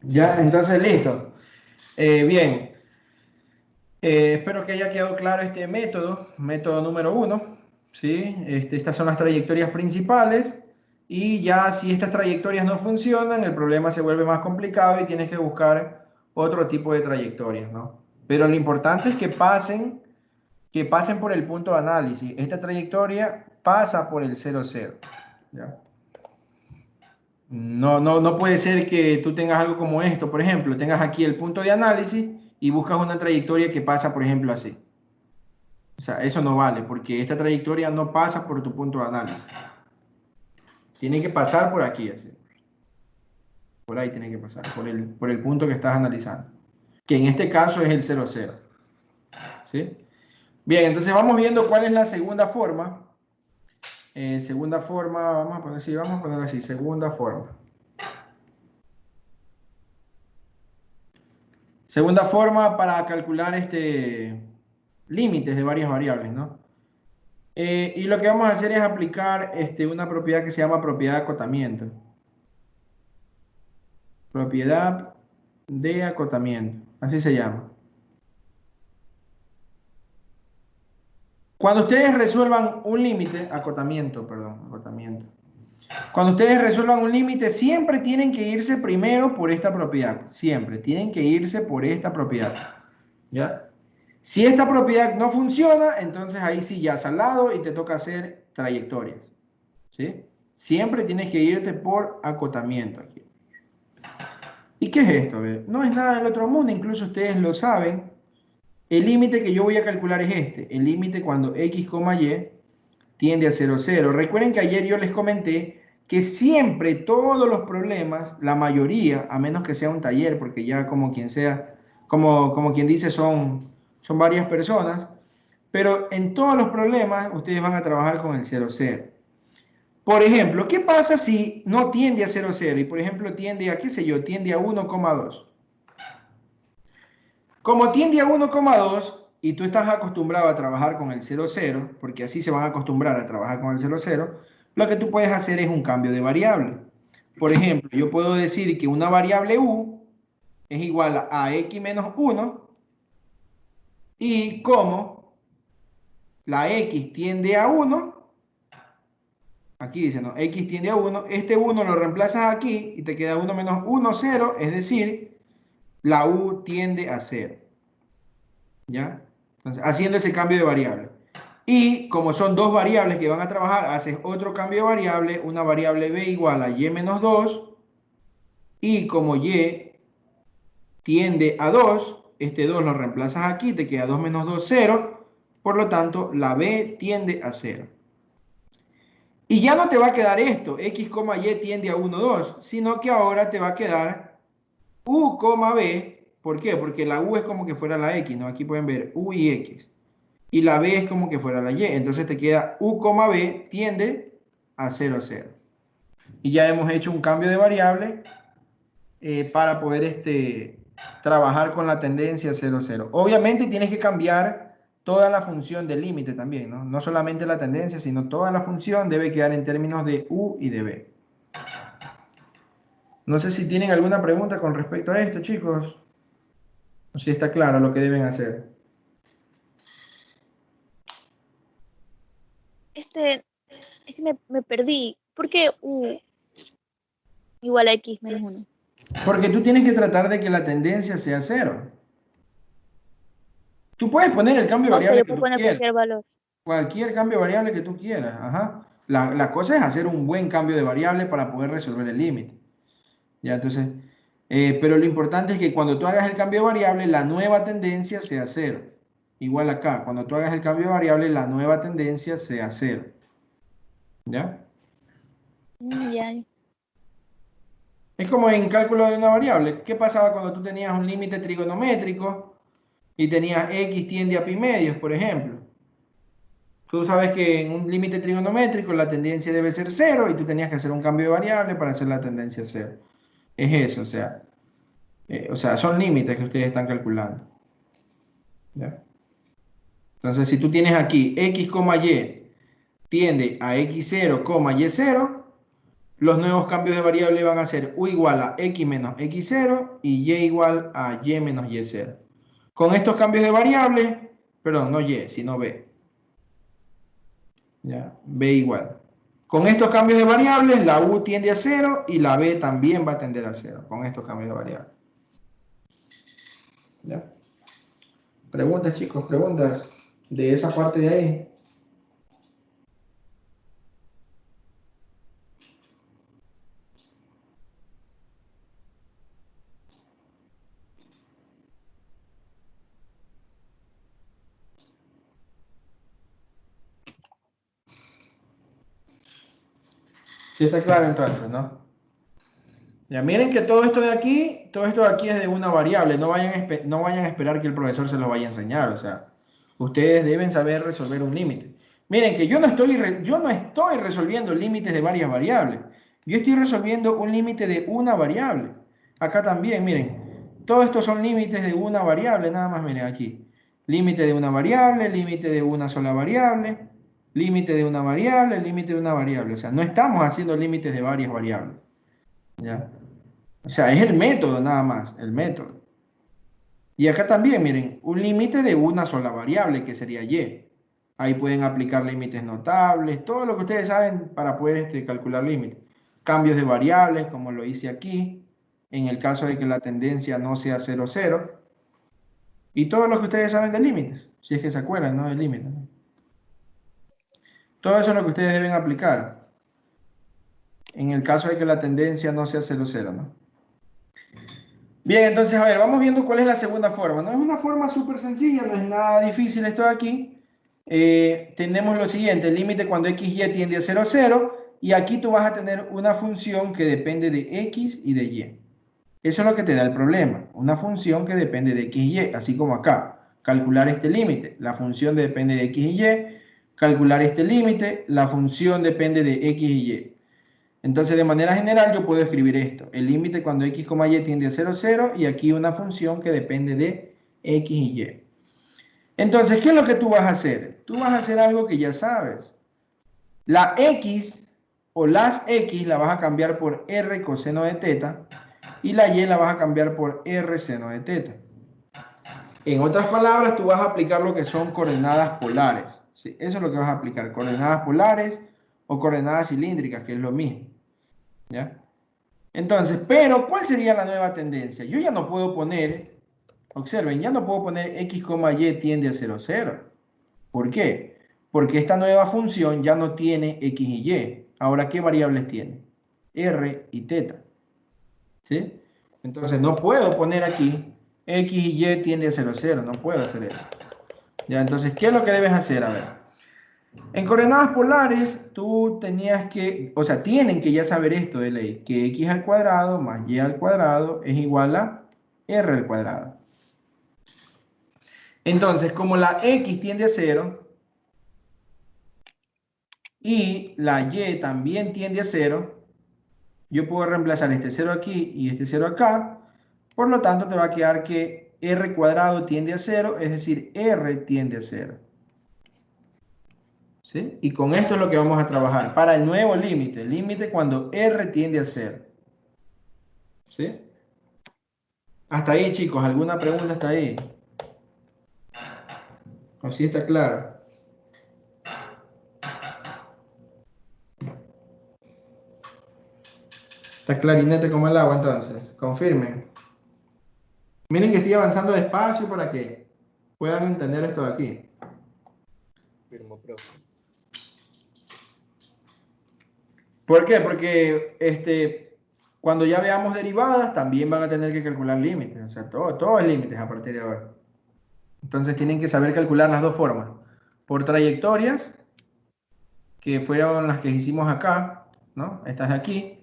Ya, entonces listo. Bien. Espero que haya quedado claro este método, método número 1, ¿sí? Estas son las trayectorias principales y ya si estas trayectorias no funcionan, el problema se vuelve más complicado y tienes que buscar otro tipo de trayectorias, ¿no? Pero lo importante es que pasen por el punto de análisis. Esta trayectoria pasa por el 0, 0, ¿ya? No puede ser que tú tengas algo como esto, por ejemplo, tengas aquí el punto de análisis y buscas una trayectoria que pasa, por ejemplo, así. O sea, eso no vale, porque esta trayectoria no pasa por tu punto de análisis. Tiene que pasar por aquí, así. Por ahí tiene que pasar, por el punto que estás analizando. Que en este caso es el 0, 0. ¿Sí? Bien, entonces vamos viendo cuál es la segunda forma. Segunda forma, vamos a poner así, segunda forma. Segunda forma para calcular límites de varias variables, ¿no? Y lo que vamos a hacer es aplicar una propiedad que se llama propiedad de acotamiento. Propiedad de acotamiento, así se llama. Cuando ustedes resuelvan un límite, acotamiento. Cuando ustedes resuelvan un límite, siempre tienen que irse primero por esta propiedad. Siempre tienen que irse por esta propiedad. ¿Ya? Si esta propiedad no funciona, entonces ahí sí ya salado y te toca hacer trayectorias. ¿Sí? Siempre tienes que irte por acotamiento aquí. ¿Y qué es esto? No es nada del otro mundo, incluso ustedes lo saben. El límite que yo voy a calcular es este. El límite cuando x, y tiende a 0, 0. Recuerden que ayer yo les comenté que siempre todos los problemas, la mayoría, a menos que sea un taller, porque ya como quien sea, como quien dice, son varias personas, pero en todos los problemas ustedes van a trabajar con el 0, 0. Por ejemplo, ¿qué pasa si no tiende a 0, 0? Y por ejemplo tiende a, qué sé yo, tiende a 1,2. Como tiende a 1,2 y tú estás acostumbrado a trabajar con el 0, 0, porque así se van a acostumbrar a trabajar con el 0, 0, lo que tú puedes hacer es un cambio de variable. Por ejemplo, yo puedo decir que una variable u es igual a x menos 1 y como la x tiende a 1, aquí dice, ¿no? X tiende a 1, este 1 lo reemplazas aquí y te queda 1 menos 1, 0, es decir, la u tiende a 0. ¿Ya? Entonces, haciendo ese cambio de variable. Y como son dos variables que van a trabajar, haces otro cambio de variable, una variable b igual a y menos 2, y como y tiende a 2, este 2 lo reemplazas aquí, te queda 2 menos 2, 0, por lo tanto, la b tiende a 0. Y ya no te va a quedar esto, x, y tiende a 1, 2, sino que ahora te va a quedar u, b. ¿Por qué? Porque la u es como que fuera la x, ¿no? Aquí pueden ver u y x. Y la b es como que fuera la y. Entonces te queda u, b tiende a 0, 0. Y ya hemos hecho un cambio de variable para poder trabajar con la tendencia 0, 0. Obviamente tienes que cambiar toda la función del límite también, ¿no? No solamente la tendencia, sino toda la función debe quedar en términos de u y de b. No sé si tienen alguna pregunta con respecto a esto, chicos. O si está claro lo que deben hacer. Es que me perdí. ¿Por qué u igual a x menos 1? Porque tú tienes que tratar de que la tendencia sea 0. Tú puedes poner el cambio de O sea, variable yo que puedo tú poner quieras. cualquier valor. Cualquier cambio de variable que tú quieras. Ajá. La cosa es hacer un buen cambio de variable para poder resolver el límite. Ya, entonces, pero lo importante es que cuando tú hagas el cambio de variable, la nueva tendencia sea 0. Igual acá, cuando tú hagas el cambio de variable, la nueva tendencia sea 0. ¿Ya? Ya. Es como en cálculo de una variable. ¿Qué pasaba cuando tú tenías un límite trigonométrico y tenías x tiende a pi medios, por ejemplo? Tú sabes que en un límite trigonométrico la tendencia debe ser 0 y tú tenías que hacer un cambio de variable para hacer la tendencia 0. Es eso, o sea, son límites que ustedes están calculando. ¿Ya? Entonces, si tú tienes aquí x, y tiende a x0, y0, los nuevos cambios de variable van a ser u igual a x menos x0 y y igual a y menos y0. Con estos cambios de variable, perdón, no y, sino b. ¿Ya? B igual. Con estos cambios de variables, la u tiende a 0 y la b también va a tender a 0 con estos cambios de variables. ¿Ya? Preguntas, chicos, preguntas de esa parte de ahí. Sí está claro entonces, ¿no? Ya miren que todo esto de aquí es de una variable. No vayan a esperar que el profesor se lo vaya a enseñar. O sea, ustedes deben saber resolver un límite. Miren que yo no estoy resolviendo límites de varias variables. Yo estoy resolviendo un límite de una variable. Acá también, miren. Todos estos son límites de una variable, nada más miren aquí. Límite de una variable, límite de una sola variable, límite de una variable, límite de una variable. O sea, no estamos haciendo límites de varias variables. ¿Ya? O sea, es el método nada más, el método. Y acá también, miren, un límite de una sola variable, que sería y. Ahí pueden aplicar límites notables, todo lo que ustedes saben para poder calcular límites. Cambios de variables, como lo hice aquí, en el caso de que la tendencia no sea 0, 0. Y todo lo que ustedes saben de límites, si es que se acuerdan, ¿no? De límites. Todo eso es lo que ustedes deben aplicar. En el caso de que la tendencia no sea 0, 0, ¿no? Bien, entonces, a ver, vamos viendo cuál es la segunda forma. No es una forma súper sencilla, no es nada difícil esto de aquí. Tenemos lo siguiente, el límite cuando XY tiende a 0, 0, y aquí tú vas a tener una función que depende de X y de Y. Eso es lo que te da el problema, una función que depende de X y Y, así como acá. Calcular este límite, la función depende de X y Y. Calcular este límite, la función depende de X y Y. Entonces, de manera general, yo puedo escribir esto. El límite cuando x, y tiende a 0, 0, y aquí una función que depende de x y y. Entonces, ¿qué es lo que tú vas a hacer? Tú vas a hacer algo que ya sabes. La x o las x la vas a cambiar por r coseno de teta y la y la vas a cambiar por r seno de teta. En otras palabras, tú vas a aplicar lo que son coordenadas polares. ¿Sí? Eso es lo que vas a aplicar, coordenadas polares o coordenadas cilíndricas, que es lo mismo. ¿Ya? Entonces, pero ¿cuál sería la nueva tendencia? Yo ya no puedo poner, observen, ya no puedo poner x, y tiende a 0, 0. ¿Por qué? Porque esta nueva función ya no tiene x y y. Ahora, ¿qué variables tiene? R y teta. ¿Sí? Entonces, no puedo poner aquí x y y tiende a 0, 0. No puedo hacer eso. Ya, entonces, ¿qué es lo que debes hacer? A ver. En coordenadas polares, tú tenías que, o sea, tienen que ya saber esto de ley, que x al cuadrado más y al cuadrado es igual a r al cuadrado. Entonces, como la x tiende a 0 y la y también tiende a 0, yo puedo reemplazar este 0 aquí y este 0 acá. Por lo tanto, te va a quedar que r cuadrado tiende a 0, es decir, r tiende a 0. ¿Sí? Y con esto es lo que vamos a trabajar para el nuevo límite, el límite cuando r tiende a 0. ¿Sí? Hasta ahí, chicos, ¿alguna pregunta hasta ahí? ¿O sí está claro? Está clarinete como el agua, entonces. Confirmen. Miren que estoy avanzando despacio para que puedan entender esto de aquí. Firmo, profe. ¿Por qué? Porque cuando ya veamos derivadas, también van a tener que calcular límites. O sea, todo es límites a partir de ahora. Entonces tienen que saber calcular las dos formas. Por trayectorias, que fueron las que hicimos acá, ¿no? Estas de aquí.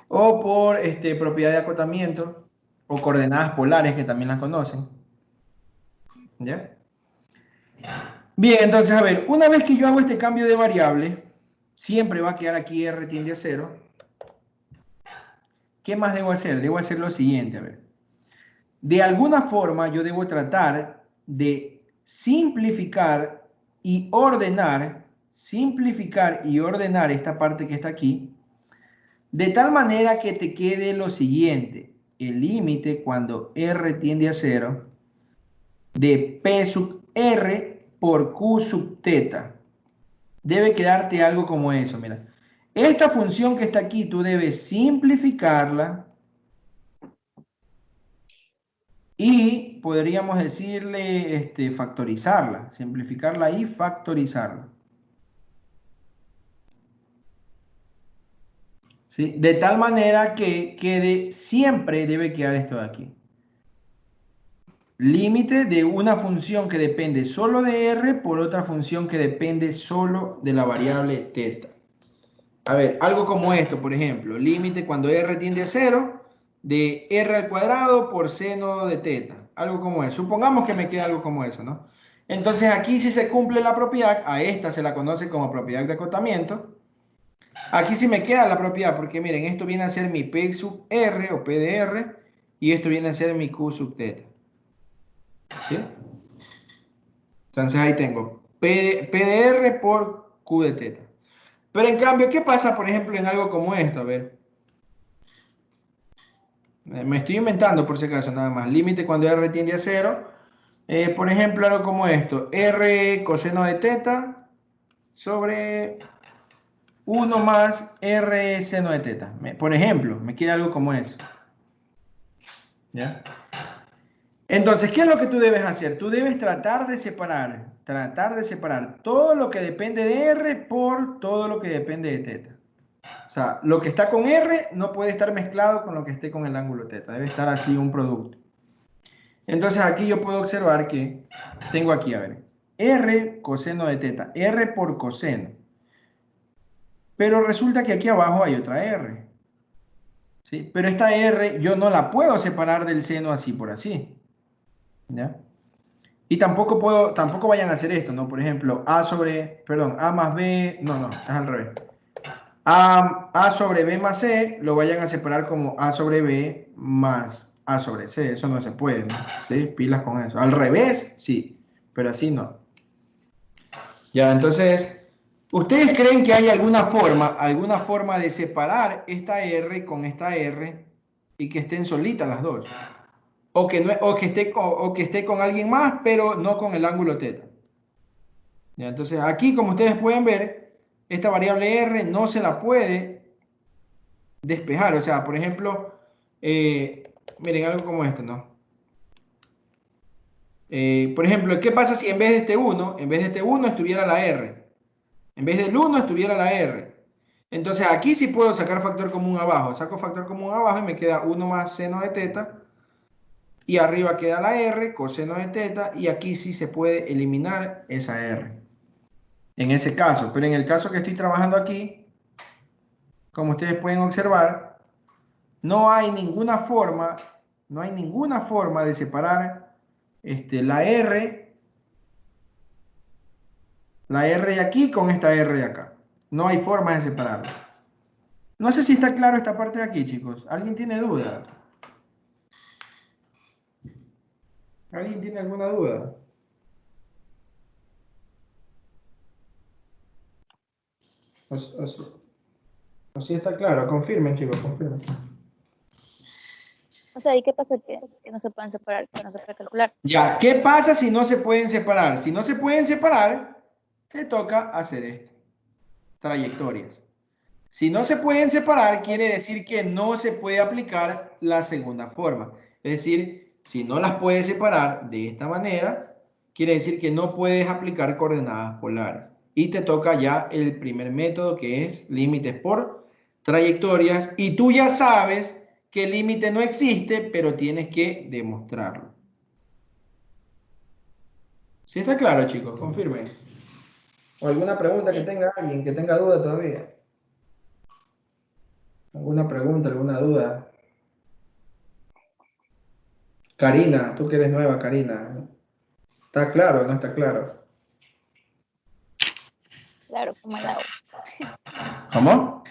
O por propiedad de acotamiento, o coordenadas polares, que también las conocen. ¿Ya? Bien, entonces, a ver, una vez que yo hago este cambio de variable, siempre va a quedar aquí r tiende a 0. ¿Qué más debo hacer? Debo hacer lo siguiente, a ver. De alguna forma yo debo tratar de simplificar y ordenar esta parte que está aquí, de tal manera que te quede lo siguiente. El límite cuando r tiende a 0 de P sub R por Q sub teta. Debe quedarte algo como eso, mira. Esta función que está aquí, tú debes simplificarla y podríamos decirle factorizarla, simplificarla y factorizarla. ¿Sí? De tal manera que quede, siempre debe quedar esto de aquí. Límite de una función que depende solo de R por otra función que depende solo de la variable teta. A ver, algo como esto, por ejemplo, límite cuando R tiende a 0 de R al cuadrado por seno de teta. Algo como eso. Supongamos que me queda algo como eso, ¿no? Entonces aquí sí se cumple la propiedad, a esta se la conoce como propiedad de acotamiento. Aquí sí me queda la propiedad, porque miren, esto viene a ser mi P sub R o P de R y esto viene a ser mi Q sub teta. ¿Sí? Entonces ahí tengo P de R por Q de teta. Pero en cambio, ¿qué pasa, por ejemplo, en algo como esto? A ver. Me estoy inventando por si acaso, nada más. Límite cuando R tiende a 0. Por ejemplo, algo como esto. R coseno de teta sobre 1 más R seno de teta. Por ejemplo, me queda algo como eso. ¿Ya? Entonces, ¿qué es lo que tú debes hacer? Tú debes tratar de separar todo lo que depende de R por todo lo que depende de teta. O sea, lo que está con R no puede estar mezclado con lo que esté con el ángulo teta. Debe estar así un producto. Entonces aquí yo puedo observar que tengo aquí, a ver, R coseno de teta, R por coseno. Pero resulta que aquí abajo hay otra R. ¿Sí? Pero esta R yo no la puedo separar del seno así por así. ¿Ya? Y tampoco vayan a hacer esto, ¿no? Por ejemplo, A más B, no, es al revés. A sobre B más C lo vayan a separar como A sobre B más A sobre C. Eso no se puede, ¿no? ¿Sí? Pilas con eso. Al revés, sí, pero así no. Ya, entonces, ¿ustedes creen que hay alguna forma de separar esta R con esta R y que estén solitas las dos? O que esté con alguien más, pero no con el ángulo teta. Ya, entonces, aquí, como ustedes pueden ver, esta variable R no se la puede despejar. O sea, por ejemplo, miren algo como esto, ¿no? Por ejemplo, ¿qué pasa si en vez de este 1, estuviera la R? En vez del 1 estuviera la R. Entonces aquí sí puedo sacar factor común abajo. Saco factor común abajo y me queda 1 más seno de teta. Y arriba queda la R, coseno de teta. Y aquí sí se puede eliminar esa R. En ese caso. Pero en el caso que estoy trabajando aquí, como ustedes pueden observar, no hay ninguna forma de separar la R de aquí con esta R de acá. No hay forma de separarla. No sé si está claro esta parte de aquí, chicos. ¿Alguien tiene duda? ¿Alguien tiene alguna duda? O si está claro. Confirmen, chicos, confirmen. O sea, ¿y qué pasa que no se pueden separar, que no se puede calcular? Ya, ¿qué pasa si no se pueden separar? Si no se pueden separar, te toca hacer esto. Trayectorias. Si no se pueden separar, quiere decir que no se puede aplicar la segunda forma. Es decir, si no las puedes separar de esta manera, quiere decir que no puedes aplicar coordenadas polares. Y te toca ya el primer método, que es límites por trayectorias. Y tú ya sabes que el límite no existe, pero tienes que demostrarlo. ¿Sí está claro, chicos? Confirmen. ¿O alguna pregunta que tenga alguien, que tenga duda todavía? ¿Alguna pregunta, alguna duda? Karina, tú que eres nueva, Karina. ¿Está claro o no está claro? Claro, como el agua. ¿Cómo?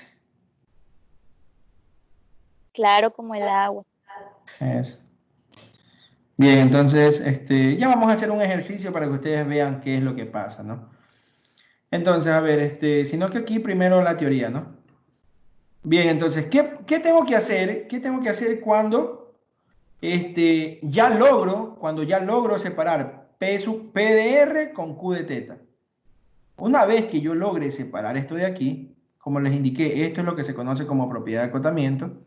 Claro, como el agua. Eso. Bien, entonces ya vamos a hacer un ejercicio para que ustedes vean qué es lo que pasa, ¿no? Entonces, a ver, sino que aquí primero la teoría, ¿no? Bien, entonces, ¿qué tengo que hacer? ¿Qué tengo que hacer cuando cuando ya logro separar P de R con Q de teta? Una vez que yo logre separar esto de aquí, como les indiqué, esto es lo que se conoce como propiedad de acotamiento.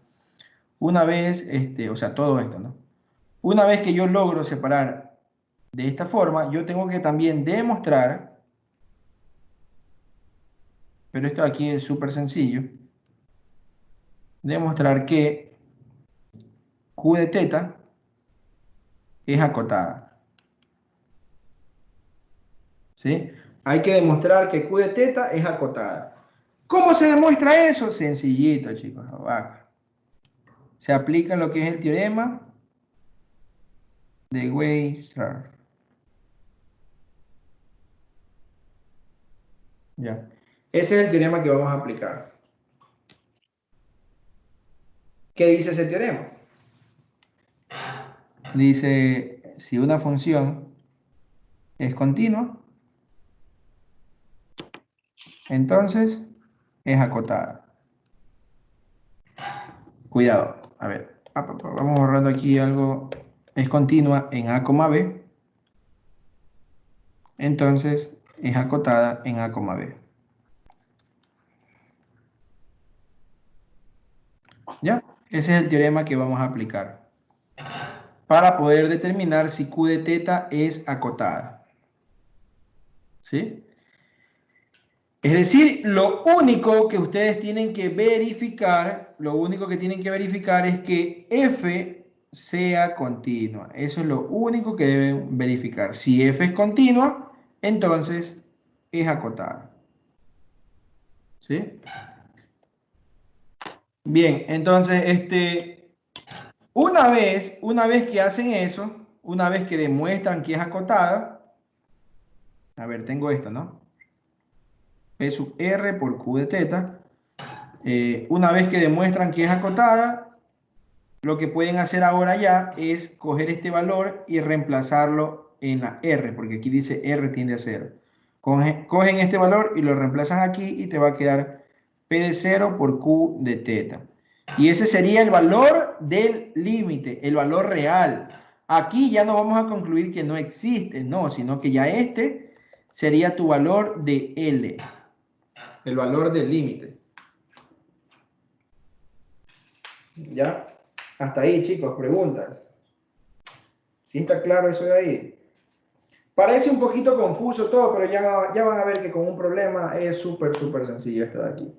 Una vez, o sea, todo esto, ¿no? Una vez que yo logro separar de esta forma, yo tengo que también demostrar, pero esto aquí es súper sencillo, demostrar que Q de teta es acotada. ¿Sí? Hay que demostrar que Q de teta es acotada. ¿Cómo se demuestra eso? Sencillito, chicos. Abajo. Se aplica lo que es el teorema de Weierstrass. Ya. Ese es el teorema que vamos a aplicar. ¿Qué dice ese teorema? Dice, si una función es continua, entonces es acotada. Cuidado, a ver, vamos borrando aquí algo, es continua en A, B, entonces es acotada en A, B. ¿Ya? Ese es el teorema que vamos a aplicar para poder determinar si Q de teta es acotada. ¿Sí? Es decir, lo único que ustedes tienen que verificar, es que F sea continua. Eso es lo único que deben verificar. Si F es continua, entonces es acotada. ¿Sí? Bien, entonces, una vez que hacen eso, una vez que demuestran que es acotada, a ver, tengo esto, ¿no? P sub R por Q de teta. Una vez que demuestran que es acotada, lo que pueden hacer ahora ya es coger este valor y reemplazarlo en la R, porque aquí dice R tiende a 0. Cogen este valor y lo reemplazan aquí y te va a quedar P de 0 por Q de teta. Y ese sería el valor del límite, el valor real. Aquí ya no vamos a concluir que no existe, no, sino que ya este sería tu valor de L, el valor del límite. ¿Ya? Hasta ahí, chicos, preguntas. ¿Sí está claro eso de ahí? Parece un poquito confuso todo, pero ya van a ver que con un problema es súper sencillo esto de aquí.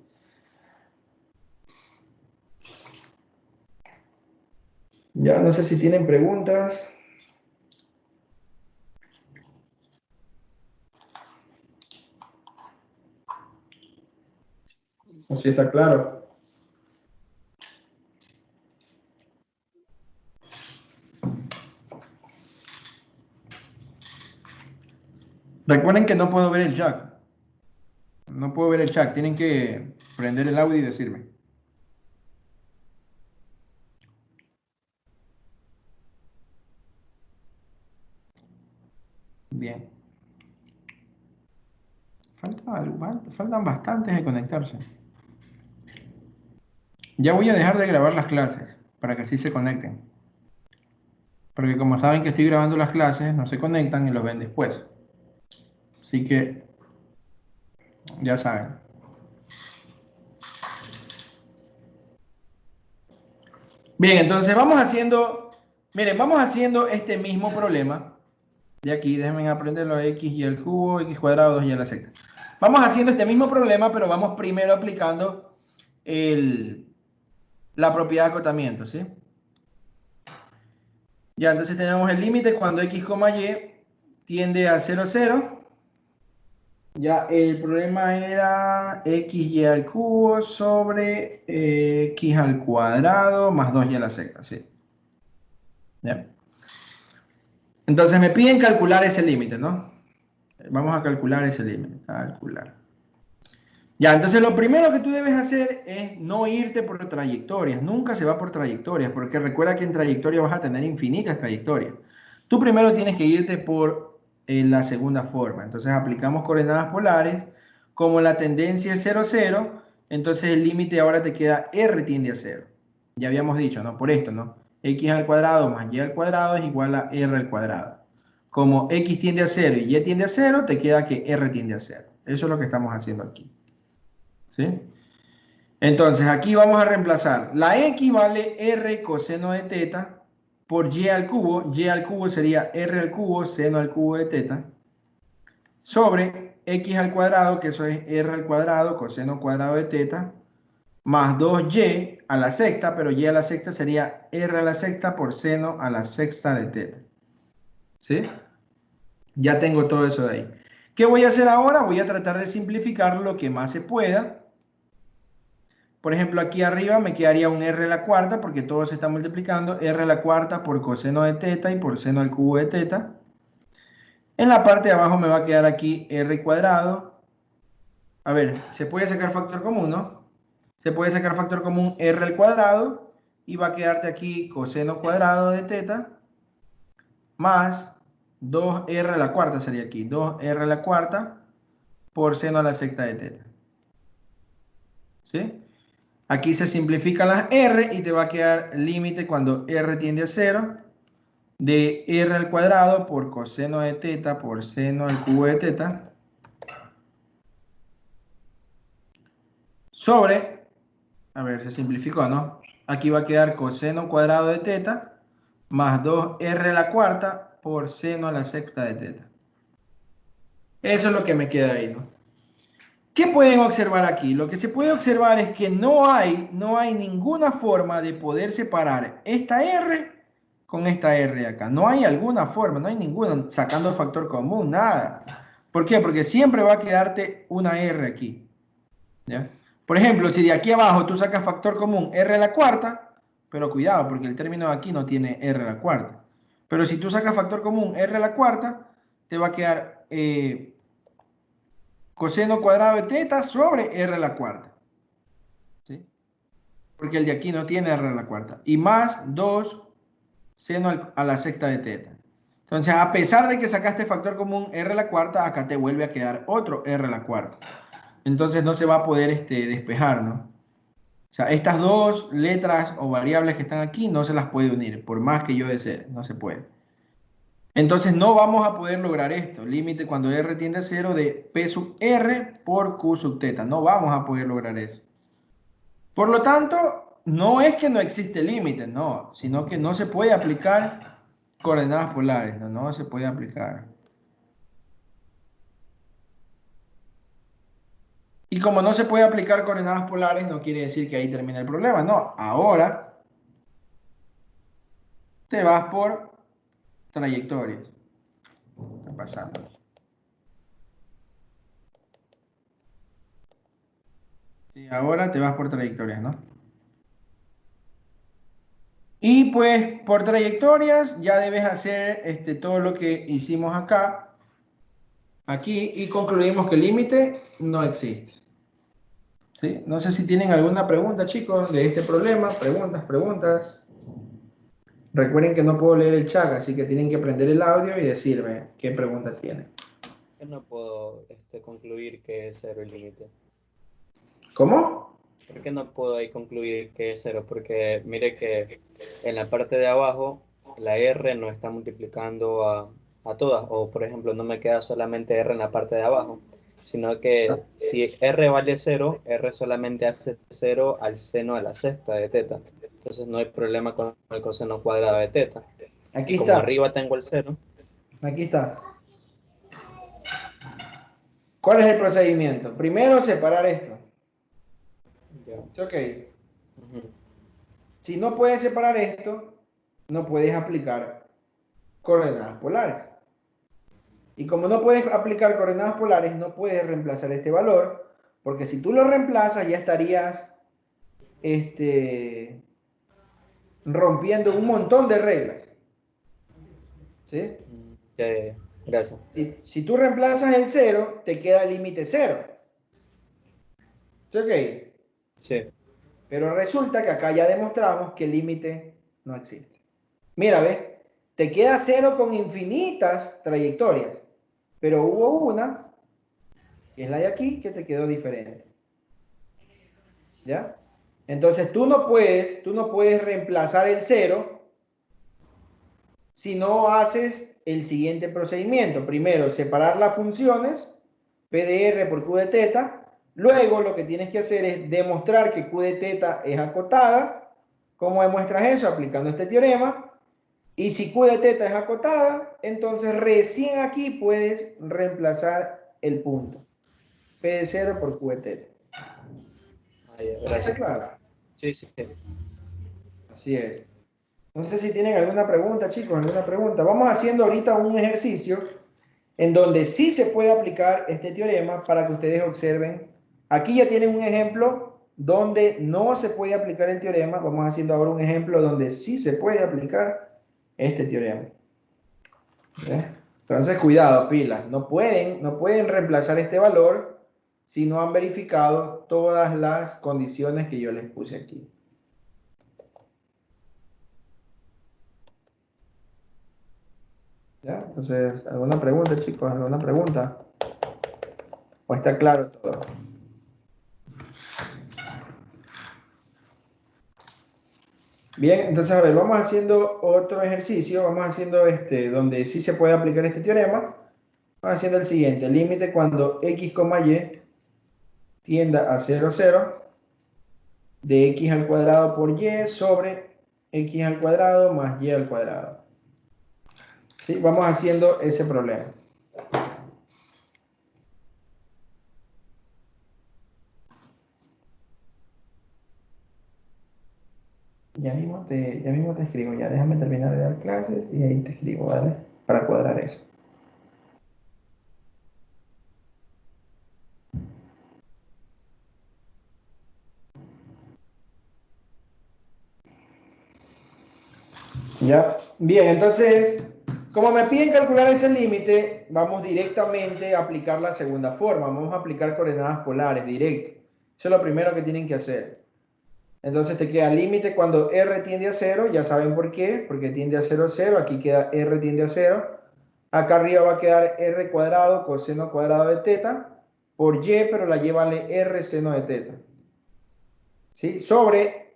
Ya no sé si tienen preguntas. ¿O si está claro? Recuerden que no puedo ver el chat. No puedo ver el chat. Tienen que prender el audio y decirme. Bien. Faltan bastantes de conectarse. Ya voy a dejar de grabar las clases para que así se conecten. Porque como saben que estoy grabando las clases, no se conectan y lo ven después. Así que ya saben. Bien, entonces vamos haciendo, miren, vamos haciendo este mismo problema. De aquí, déjenme aprenderlo a x y al cubo, x cuadrado, 2y a la sexta. Vamos haciendo este mismo problema, pero vamos primero aplicando la propiedad de acotamiento, ¿sí? Ya, entonces tenemos el límite cuando x, y tiende a 0, 0. Ya, el problema era xy al cubo sobre x al cuadrado más 2y a la sexta, ¿sí? ¿Ya? Entonces me piden calcular ese límite, ¿no? Vamos a calcular ese límite, calcular. Ya, entonces lo primero que tú debes hacer es no irte por trayectorias, nunca se va por trayectorias, porque recuerda que en trayectoria vas a tener infinitas trayectorias. Tú primero tienes que irte por la segunda forma, entonces aplicamos coordenadas polares, como la tendencia es 0, 0, entonces el límite ahora te queda R tiende a 0. Ya habíamos dicho, ¿no? Por esto, ¿no? X al cuadrado más Y al cuadrado es igual a R al cuadrado. Como X tiende a 0 y Y tiende a 0, te queda que R tiende a 0. Eso es lo que estamos haciendo aquí. ¿Sí? Entonces aquí vamos a reemplazar la X vale R coseno de teta por Y al cubo sería R al cubo seno al cubo de teta sobre X al cuadrado, que eso es R al cuadrado coseno cuadrado de teta, más 2Y a la sexta, pero Y a la sexta sería R a la sexta por seno a la sexta de teta. ¿Sí? Ya tengo todo eso de ahí. ¿Qué voy a hacer ahora? Voy a tratar de simplificar lo que más se pueda. Por ejemplo, aquí arriba me quedaría un R a la cuarta, porque todo se está multiplicando. R a la cuarta por coseno de teta y por seno al cubo de teta. En la parte de abajo me va a quedar aquí R cuadrado. A ver, se puede sacar factor común, ¿no? Se puede sacar factor común R al cuadrado y va a quedarte aquí coseno cuadrado de teta más 2r a la cuarta sería aquí. 2r a la cuarta por seno a la sexta de teta. ¿Sí? Aquí se simplifican las r y te va a quedar límite cuando r tiende a 0 de r al cuadrado por coseno de teta por seno al cubo de teta sobre, a ver, se simplificó, ¿no? Aquí va a quedar coseno cuadrado de teta más 2r a la cuarta por seno a la sexta de teta. Eso es lo que me queda ahí, ¿no? ¿Qué pueden observar aquí? Lo que se puede observar es que no hay ninguna forma de poder separar esta R con esta R acá. No hay alguna forma, no hay ninguna, sacando factor común, nada. ¿Por qué? Porque siempre va a quedarte una R aquí. ¿Ya? Por ejemplo, si de aquí abajo tú sacas factor común R a la cuarta, pero cuidado, porque el término de aquí no tiene R a la cuarta. Pero si tú sacas factor común R a la cuarta, te va a quedar coseno cuadrado de teta sobre R a la cuarta. ¿Sí? Porque el de aquí no tiene R a la cuarta. Y más 2 seno a la sexta de teta. Entonces, a pesar de que sacaste factor común R a la cuarta, acá te vuelve a quedar otro R a la cuarta. Entonces no se va a poder despejar, ¿no? O sea, estas dos letras o variables que están aquí no se las puede unir, por más que yo desee, no se puede. Entonces no vamos a poder lograr esto, límite cuando r tiende a 0 de p sub r por q sub teta. No vamos a poder lograr eso. Por lo tanto, no es que no existe límite, no, sino que no se puede aplicar coordenadas polares, no, no se puede aplicar. Y como no se puede aplicar coordenadas polares, no quiere decir que ahí termine el problema, no. Ahora te vas por trayectorias. ¿Qué está pasando? Sí, ahora te vas por trayectorias, ¿no? Y pues por trayectorias ya debes hacer todo lo que hicimos acá, aquí, y concluimos que el límite no existe. ¿Sí? No sé si tienen alguna pregunta, chicos, de este problema. Preguntas. Recuerden que no puedo leer el chat, así que tienen que prender el audio y decirme qué pregunta tienen. Yo no puedo concluir que es cero el límite. ¿Cómo? ¿Por qué no puedo ahí concluir que es cero? Porque mire que en la parte de abajo la R no está multiplicando a todas. O por ejemplo, no me queda solamente R en la parte de abajo, sino que si R vale 0, R solamente hace 0 al seno a la sexta de teta. Entonces no hay problema con el coseno cuadrado de teta. Aquí Y como está. arriba tengo el 0. Aquí está. ¿Cuál es el procedimiento? Primero, separar esto. Ya. Ok. Ujú. Si no puedes separar esto, no puedes aplicar coordenadas polares. Y como no puedes aplicar coordenadas polares, no puedes reemplazar este valor, porque si tú lo reemplazas ya estarías rompiendo un montón de reglas. ¿Sí? Ya. Gracias. Si tú reemplazas el 0, te queda el límite 0. ¿Sí? Ok. Sí. Pero resulta que acá ya demostramos que el límite no existe. Mira, ¿ves? Te queda 0 con infinitas trayectorias. Pero hubo una, que es la de aquí, que te quedó diferente. ¿Ya? Entonces tú no puedes reemplazar el 0 si no haces el siguiente procedimiento. Primero, separar las funciones, P de R por Q de teta. Luego lo que tienes que hacer es demostrar que Q de teta es acotada. ¿Cómo demuestras eso? Aplicando este teorema. Y si Q de teta es acotada, entonces recién aquí puedes reemplazar el punto. P de 0 por Q de teta. Gracias. ¿Está claro? Sí, sí. Así es. No sé si tienen alguna pregunta, chicos, alguna pregunta. Vamos haciendo ahorita un ejercicio en donde sí se puede aplicar este teorema para que ustedes observen. Aquí ya tienen un ejemplo donde no se puede aplicar el teorema. Vamos haciendo ahora un ejemplo donde sí se puede aplicar este teorema. ¿Ve? Entonces, cuidado, pilas. No pueden reemplazar este valor si no han verificado todas las condiciones que yo les puse aquí. ¿Ya? Entonces, ¿alguna pregunta, chicos? ¿Alguna pregunta? ¿O está claro todo? Bien, entonces a ver, vamos haciendo otro ejercicio, vamos haciendo donde sí se puede aplicar este teorema. Vamos haciendo el siguiente, límite cuando x, y tienda a 0, 0, de x al cuadrado por y sobre x al cuadrado más y al cuadrado. ¿Sí? Vamos haciendo ese problema. Ya mismo te escribo, ya déjame terminar de dar clases y ahí te escribo, ¿vale? Para cuadrar eso. Ya, bien, entonces, como me piden calcular ese límite, vamos directamente a aplicar la segunda forma. Vamos a aplicar coordenadas polares directo. Eso es lo primero que tienen que hacer. Entonces te queda límite cuando r tiende a 0, ya saben por qué, porque tiende a 0, 0, aquí queda r tiende a 0. Acá arriba va a quedar r cuadrado coseno cuadrado de teta por y, pero la y vale r seno de teta. ¿Sí? Sobre,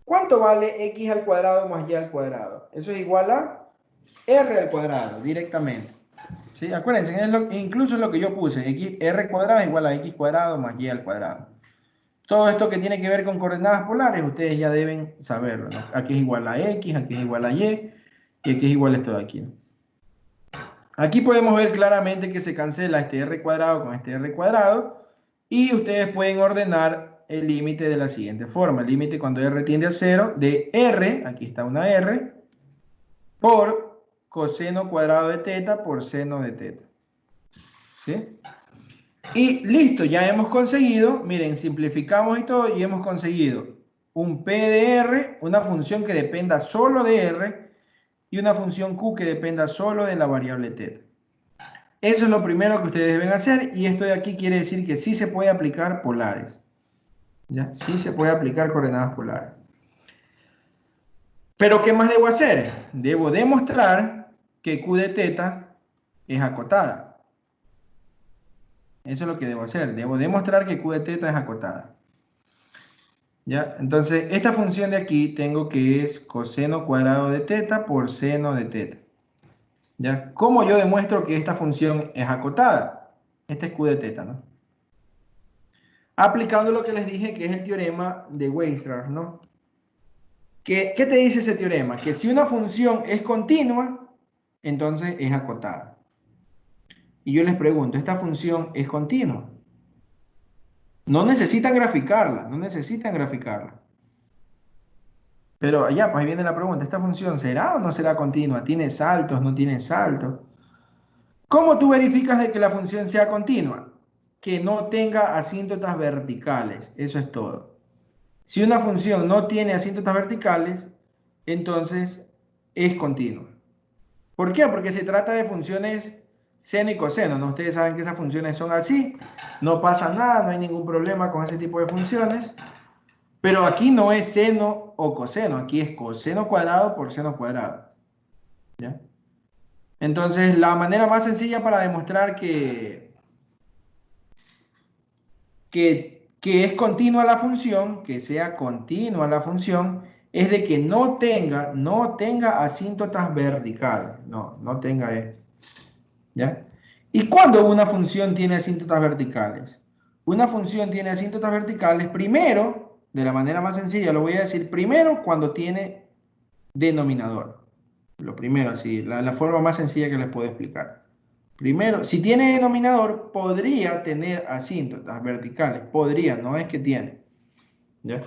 ¿cuánto vale x al cuadrado más y al cuadrado? Eso es igual a r al cuadrado, directamente. ¿Sí? Acuérdense, incluso es lo que yo puse, r cuadrado es igual a x cuadrado más y al cuadrado. Todo esto que tiene que ver con coordenadas polares, ustedes ya deben saberlo, ¿no? Aquí es igual a x, aquí es igual a y, y aquí es igual a esto de aquí, ¿no? Aquí podemos ver claramente que se cancela este r cuadrado con este r cuadrado, y ustedes pueden ordenar el límite de la siguiente forma. El límite cuando r tiende a 0 de r, aquí está una r, por coseno cuadrado de teta por seno de teta. ¿Sí? Y listo, ya hemos conseguido, miren, simplificamos y todo, y hemos conseguido un P de R, una función que dependa solo de R, y una función Q que dependa solo de la variable teta. Eso es lo primero que ustedes deben hacer, y esto de aquí quiere decir que sí se puede aplicar polares. ¿Ya? Sí se puede aplicar coordenadas polares. Pero ¿qué más debo hacer? Debo demostrar que Q de teta es acotada. Eso es lo que debo hacer. Debo demostrar que Q de teta es acotada. ¿Ya? Entonces, esta función de aquí tengo que es coseno cuadrado de teta por seno de teta. ¿Ya? ¿Cómo yo demuestro que esta función es acotada? Este es Q de teta, ¿no? Aplicando lo que les dije que es el teorema de Weierstrass, ¿no? ¿Qué te dice ese teorema? Que si una función es continua, entonces es acotada. Y yo les pregunto, ¿esta función es continua? No necesitan graficarla, no necesitan graficarla. Pero allá, pues ahí viene la pregunta, ¿esta función será o no será continua? ¿Tiene saltos, no tiene saltos? ¿Cómo tú verificas de que la función sea continua? Que no tenga asíntotas verticales, eso es todo. Si una función no tiene asíntotas verticales, entonces es continua. ¿Por qué? Porque se trata de funciones seno y coseno, ¿no? Ustedes saben que esas funciones son así, no pasa nada, no hay ningún problema con ese tipo de funciones. Pero aquí no es seno o coseno, aquí es coseno cuadrado por seno cuadrado. ¿Ya? Entonces, la manera más sencilla para demostrar que es continua la función, que sea continua la función, es de que no tenga asíntotas verticales. No tenga esto. ¿Ya? ¿Y cuándo una función tiene asíntotas verticales? Una función tiene asíntotas verticales primero, de la manera más sencilla, lo voy a decir primero cuando tiene denominador. Lo primero, así, la forma más sencilla que les puedo explicar. Primero, si tiene denominador, podría tener asíntotas verticales. Podría, no es que tiene. ¿Ya?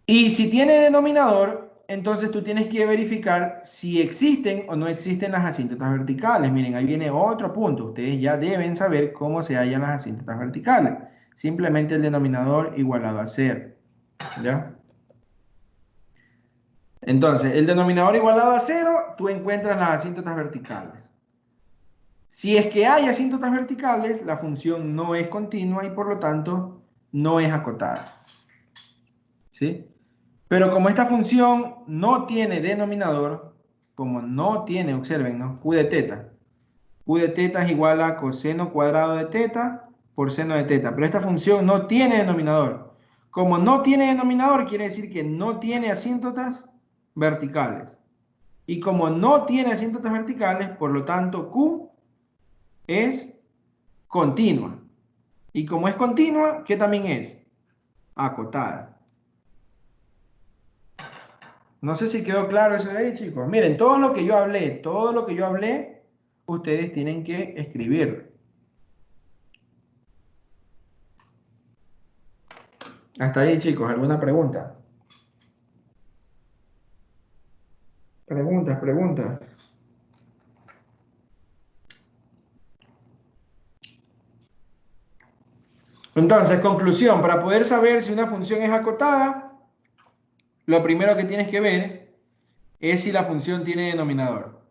Y si tiene denominador, entonces tú tienes que verificar si existen o no existen las asíntotas verticales. Miren, ahí viene otro punto. Ustedes ya deben saber cómo se hallan las asíntotas verticales. Simplemente el denominador igualado a 0. ¿Ya? Entonces, el denominador igualado a 0, tú encuentras las asíntotas verticales. Si es que hay asíntotas verticales, la función no es continua y por lo tanto no es acotada. ¿Sí? Pero como esta función no tiene denominador, como no tiene, observen, ¿no? Q de teta. Q de teta es igual a coseno cuadrado de teta por seno de teta. Pero esta función no tiene denominador. Como no tiene denominador, quiere decir que no tiene asíntotas verticales. Y como no tiene asíntotas verticales, por lo tanto, Q es continua. Y como es continua, ¿qué también es? Acotada. No sé si quedó claro eso de ahí, chicos. Miren, todo lo que yo hablé, ustedes tienen que escribir. Hasta ahí, chicos, ¿alguna pregunta? Preguntas. Entonces, conclusión, para poder saber si una función es acotada, lo primero que tienes que ver es si la función tiene denominador.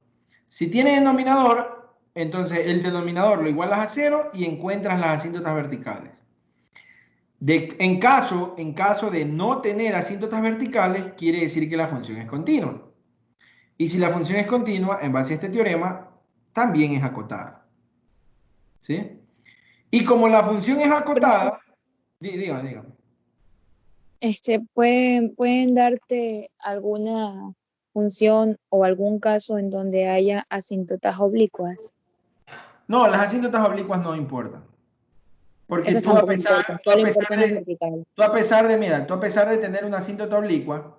Si tiene denominador, entonces el denominador lo igualas a 0 y encuentras las asíntotas verticales. En caso de no tener asíntotas verticales, quiere decir que la función es continua. Y si la función es continua, en base a este teorema, también es acotada. ¿Sí? Y como la función es acotada, dígame. Pueden darte alguna función o algún caso en donde haya asíntotas oblicuas. No, las asíntotas oblicuas no importan. Porque Esas tú a tampoco pesar, importan, solo importan las verticales. tú a pesar de tener una asíntota oblicua,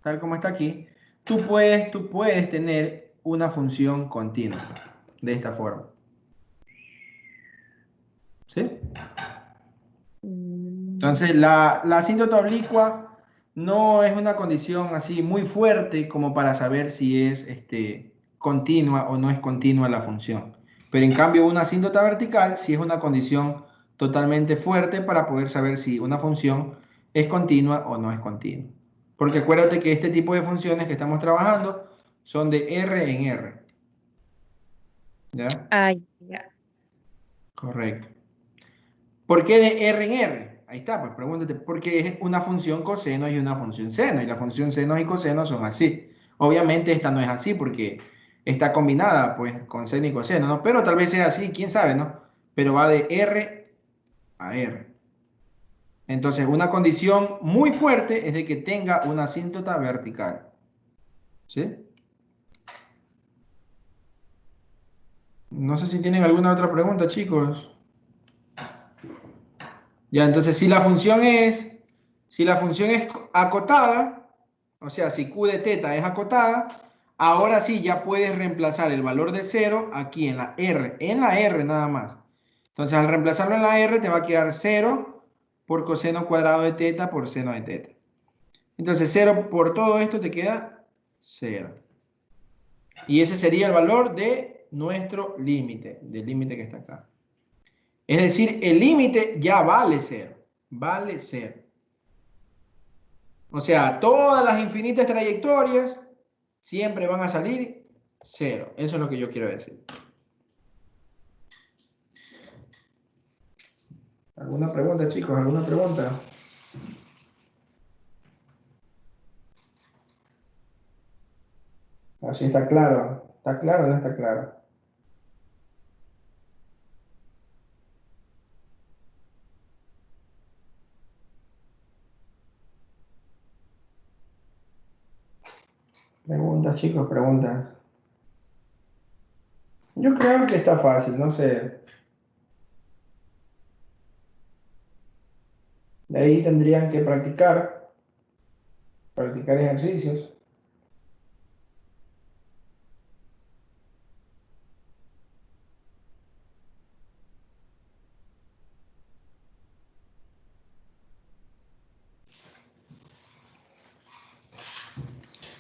tal como está aquí, tú puedes tener una función continua de esta forma. ¿Sí? Entonces, la asíntota oblicua no es una condición así muy fuerte como para saber si es continua o no es continua la función. Pero en cambio, una asíntota vertical sí es una condición totalmente fuerte para poder saber si una función es continua o no es continua. Porque acuérdate que este tipo de funciones que estamos trabajando son de R en R. ¿Ya? Ah, ya. Correcto. ¿Por qué de R en R? Ahí está, pues pregúntate, porque es una función coseno y una función seno, y la función seno y coseno son así. Obviamente esta no es así porque está combinada pues con seno y coseno, ¿no? Pero tal vez sea así, quién sabe, ¿no? Pero va de R a R. Entonces, una condición muy fuerte es de que tenga una asíntota vertical. ¿Sí? No sé si tienen alguna otra pregunta, chicos. Ya, entonces si la función es acotada, o sea, si Q de teta es acotada, ahora sí ya puedes reemplazar el valor de 0 aquí en la R nada más. Entonces al reemplazarlo en la R te va a quedar 0 por coseno cuadrado de teta por seno de teta. Entonces 0 por todo esto te queda 0. Y ese sería el valor de nuestro límite, del límite que está acá. Es decir, el límite ya vale 0. Vale 0. O sea, todas las infinitas trayectorias siempre van a salir 0. Eso es lo que yo quiero decir. ¿Alguna pregunta, chicos? ¿Alguna pregunta? Así está claro. ¿Está claro o no está claro? Preguntas, chicos, preguntas. Yo creo que está fácil, no sé. De ahí tendrían que practicar ejercicios.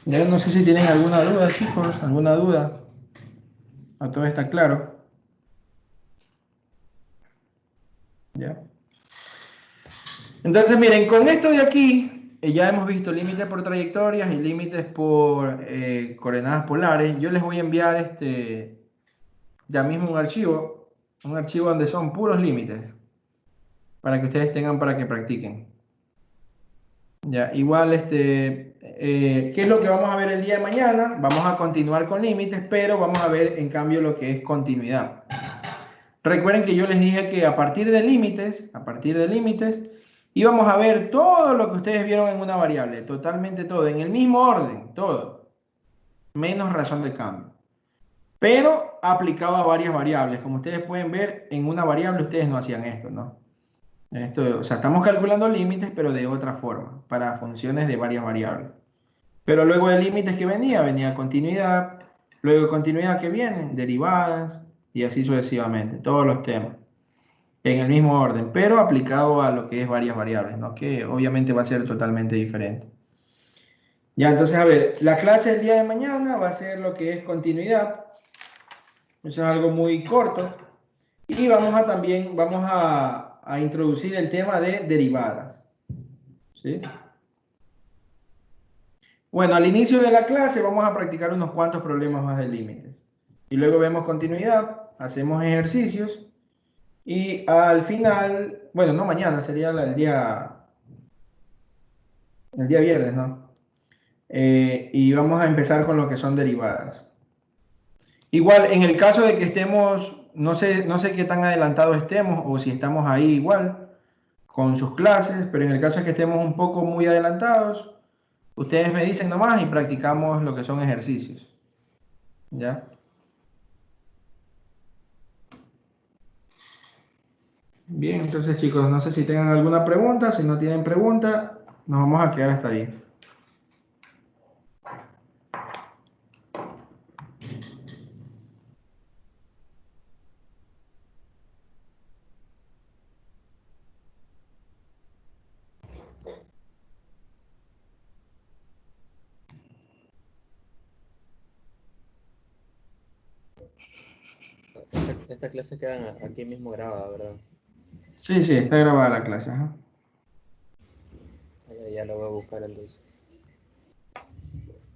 Ya no sé si tienen alguna duda, chicos, alguna duda. ¿A todo está claro? ¿Ya? Entonces, miren, con esto de aquí, ya hemos visto límites por trayectorias y límites por coordenadas polares. Yo les voy a enviar ya mismo un archivo donde son puros límites, para que ustedes tengan para que practiquen. Ya, igual ¿qué es lo que vamos a ver el día de mañana? Vamos a continuar con límites, pero vamos a ver en cambio lo que es continuidad. Recuerden que yo les dije que a partir de límites, íbamos a ver todo lo que ustedes vieron en una variable, totalmente todo, en el mismo orden, todo, menos razón de cambio. Pero aplicado a varias variables. Como ustedes pueden ver, en una variable ustedes no hacían esto, ¿no? Esto, o sea, estamos calculando límites, pero de otra forma, para funciones de varias variables. Pero luego de límites que venía continuidad, luego de continuidad que vienen, derivadas, y así sucesivamente, todos los temas, en el mismo orden, pero aplicado a lo que es varias variables, ¿no? Que obviamente va a ser totalmente diferente. Ya, entonces, a ver, la clase del día de mañana va a ser lo que es continuidad. Eso es algo muy corto. Y vamos a introducir el tema de derivadas. ¿Sí? Bueno, al inicio de la clase vamos a practicar unos cuantos problemas más de límites. Y luego vemos continuidad, hacemos ejercicios. Y al final, bueno, no mañana, sería el día viernes, ¿no? Y vamos a empezar con lo que son derivadas. Igual, en el caso de que estemos, no sé qué tan adelantados estemos o si estamos ahí igual con sus clases, pero en el caso de que estemos un poco muy adelantados, ustedes me dicen nomás y practicamos lo que son ejercicios. ¿Ya? Bien, entonces chicos, no sé si tengan alguna pregunta. Si no tienen pregunta, nos vamos a quedar hasta ahí. Esta clase queda aquí mismo grabada, ¿verdad? Sí, está grabada la clase. Ajá. Ya la voy a buscar entonces.